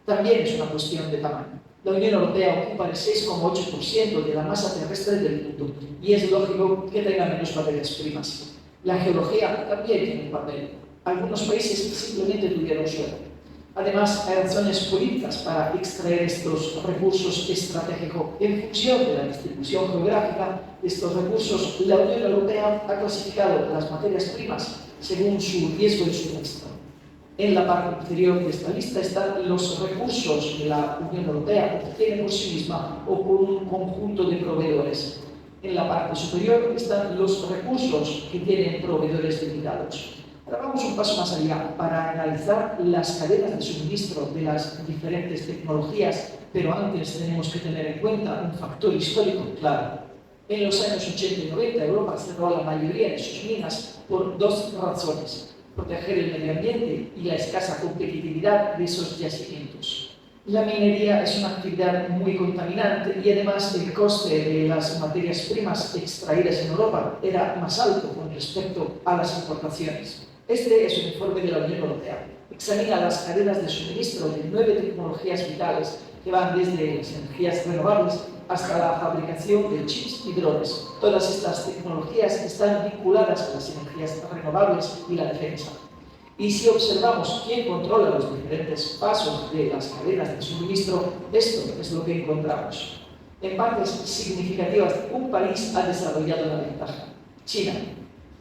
También es una cuestión de tamaño. La Unión Europea ocupa el 6,8% de la masa terrestre del mundo y es lógico que tenga menos materias primas. La geología también tiene un papel. Algunos países simplemente tuvieron suerte. Además, hay razones políticas para extraer estos recursos estratégicos. En función de la distribución geográfica de estos recursos, la Unión Europea ha clasificado las materias primas según su riesgo de suministro. En la parte inferior de esta lista están los recursos que la Unión Europea obtiene por sí misma o por un conjunto de proveedores. En la parte superior están los recursos que tienen proveedores limitados. Ahora vamos un paso más allá para analizar las cadenas de suministro de las diferentes tecnologías, pero antes tenemos que tener en cuenta un factor histórico claro. En los años 80 y 90 Europa cerró la mayoría de sus minas por 2 razones: proteger el medio ambiente y la escasa competitividad de esos yacimientos. La minería es una actividad muy contaminante y además el coste de las materias primas extraídas en Europa era más alto con respecto a las importaciones. Este es un informe de la Unión Europea. Examina las cadenas de suministro de 9 tecnologías vitales que van desde las energías renovables hasta la fabricación de chips y drones. Todas estas tecnologías están vinculadas a las energías renovables y la defensa. Y si observamos quién controla los diferentes pasos de las cadenas de suministro, esto es lo que encontramos. En partes significativas, un país ha desarrollado la ventaja: China.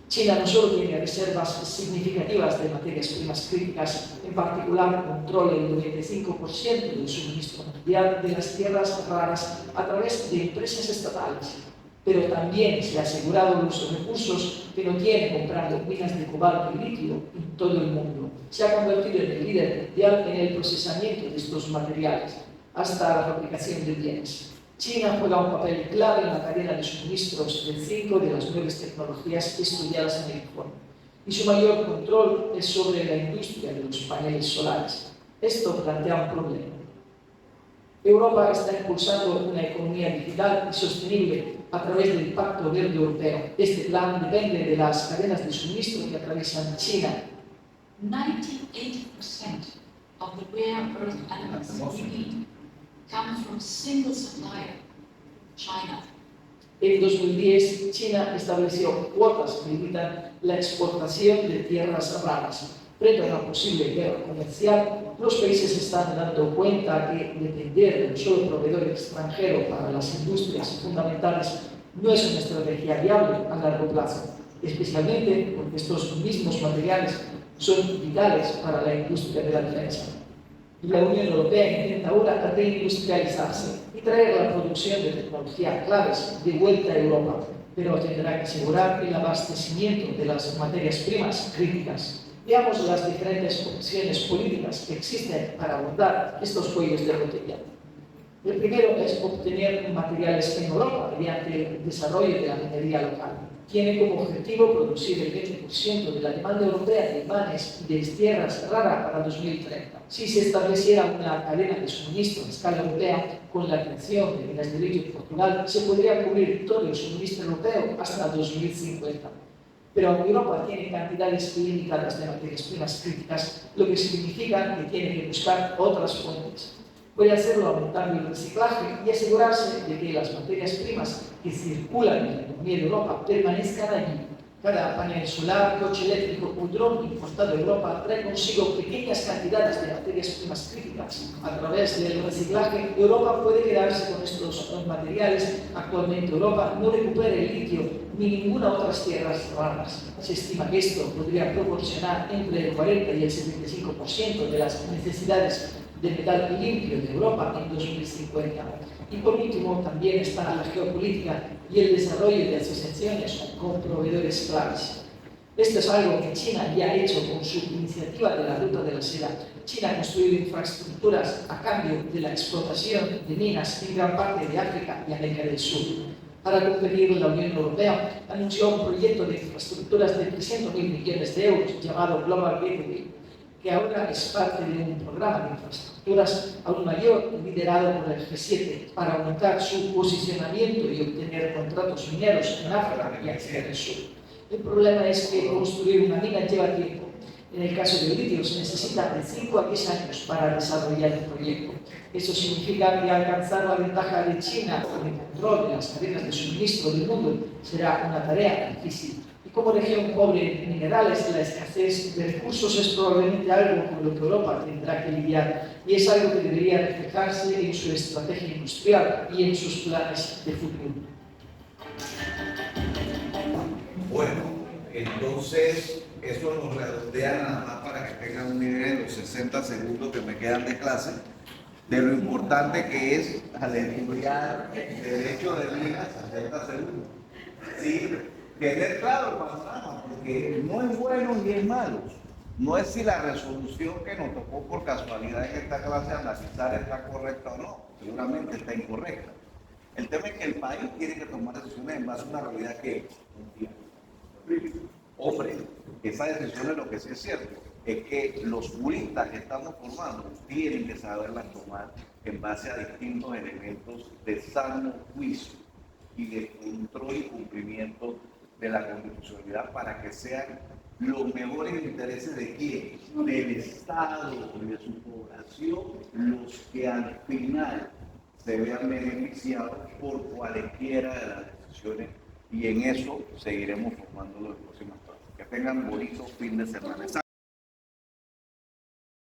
China no solo tiene reservas significativas de materias primas críticas, en particular controla el 95% del suministro mundial de las tierras raras a través de empresas estatales, pero también se ha asegurado los recursos que no tiene comprando minas de cobalto y litio en todo el mundo. Se ha convertido en el líder mundial en el procesamiento de estos materiales, hasta la fabricación de bienes. China juega un papel clave en la cadena de suministros de 5 de las 9 tecnologías estudiadas en el informe, y su mayor control es sobre la industria de los paneles solares. Esto plantea un problema. Europa está impulsando una economía digital y sostenible a través del Pacto Verde Europeo. Este plan depende de las cadenas de suministro que atraviesan China. 98% of the rare earth elements we need come from single supplier, China. En 2010, China estableció cuotas que limitan la exportación de tierras raras. Frente a una posible guerra comercial, los países están dando cuenta que depender de un solo proveedor extranjero para las industrias fundamentales no es una estrategia viable a largo plazo, especialmente porque estos mismos materiales son vitales para la industria de la defensa. La Unión Europea intenta ahora reindustrializarse y traer la producción de tecnología claves de vuelta a Europa, pero tendrá que asegurar el abastecimiento de las materias primas críticas. Veamos las diferentes opciones políticas que existen para abordar estos cuellos de botella. El primero es obtener materiales en Europa mediante el desarrollo de la minería local. Tiene como objetivo producir el 20% de la demanda europea de imanes y de tierras raras para 2030. Si se estableciera una cadena de suministro a escala europea, con la creación de minas de litio en Portugal, se podría cubrir todo el suministro europeo hasta 2050. Pero Europa tiene cantidades limitadas de materias primas críticas, lo que significa que tiene que buscar otras fuentes. Puede hacerlo aumentando el reciclaje y asegurarse de que las materias primas que circulan en la economía de Europa permanezcan allí. Cada panel solar, coche eléctrico o dron importado a Europa trae consigo pequeñas cantidades de materias primas críticas. A través del reciclaje, Europa puede quedarse con estos materiales. Actualmente Europa no recupera el litio ni ninguna otra tierras raras. Se estima que esto podría proporcionar entre el 40 y el 75% de las necesidades de metal limpio de Europa en 2050. Y por último, también está la geopolítica y el desarrollo de asociaciones con proveedores claves. Esto es algo que China ya ha hecho con su iniciativa de la Ruta de la Seda. China ha construido infraestructuras a cambio de la explotación de minas en gran parte de África y América del Sur. Para competir, la Unión Europea anunció un proyecto de infraestructuras de 300.000 millones de euros llamado Global Gateway, que ahora es parte de un programa de infraestructuras aún mayor liderado por el G7 para aumentar su posicionamiento y obtener contratos mineros en África y Asia del Sur. El problema es que construir una mina lleva tiempo. En el caso del litio se necesita de 5 a 10 años para desarrollar el proyecto. Eso significa que alcanzar la ventaja de China con el control de las cadenas de suministro del mundo será una tarea difícil. Y como región pobre en minerales, la escasez de recursos es probablemente algo con lo que Europa tendrá que lidiar, y es algo que debería reflejarse en su estrategia industrial y en sus planes de futuro. Bueno, entonces eso nos redondea nada más para que tengan una idea en los 60 segundos que me quedan de clase de lo importante que es estudiar el derecho de minas a 60 segundos. Sí, tener claro el panorama, porque no es bueno ni es malo. No es si la resolución que nos tocó por casualidad en esta clase analizar está correcta o no. Seguramente está incorrecta. El tema es que el país tiene que tomar decisiones en base a una realidad que hombre, esa decisión es lo que sí es cierto, es que los juristas que estamos formando tienen que saberlas tomar en base a distintos elementos de sano juicio y de control y cumplimiento de la constitucionalidad para que sean los mejores intereses de quién, del Estado y de su población, los que al final se vean beneficiados por cualquiera de las decisiones, y en eso seguiremos formándolo en próximas clases. Que tengan bonito fin de semana.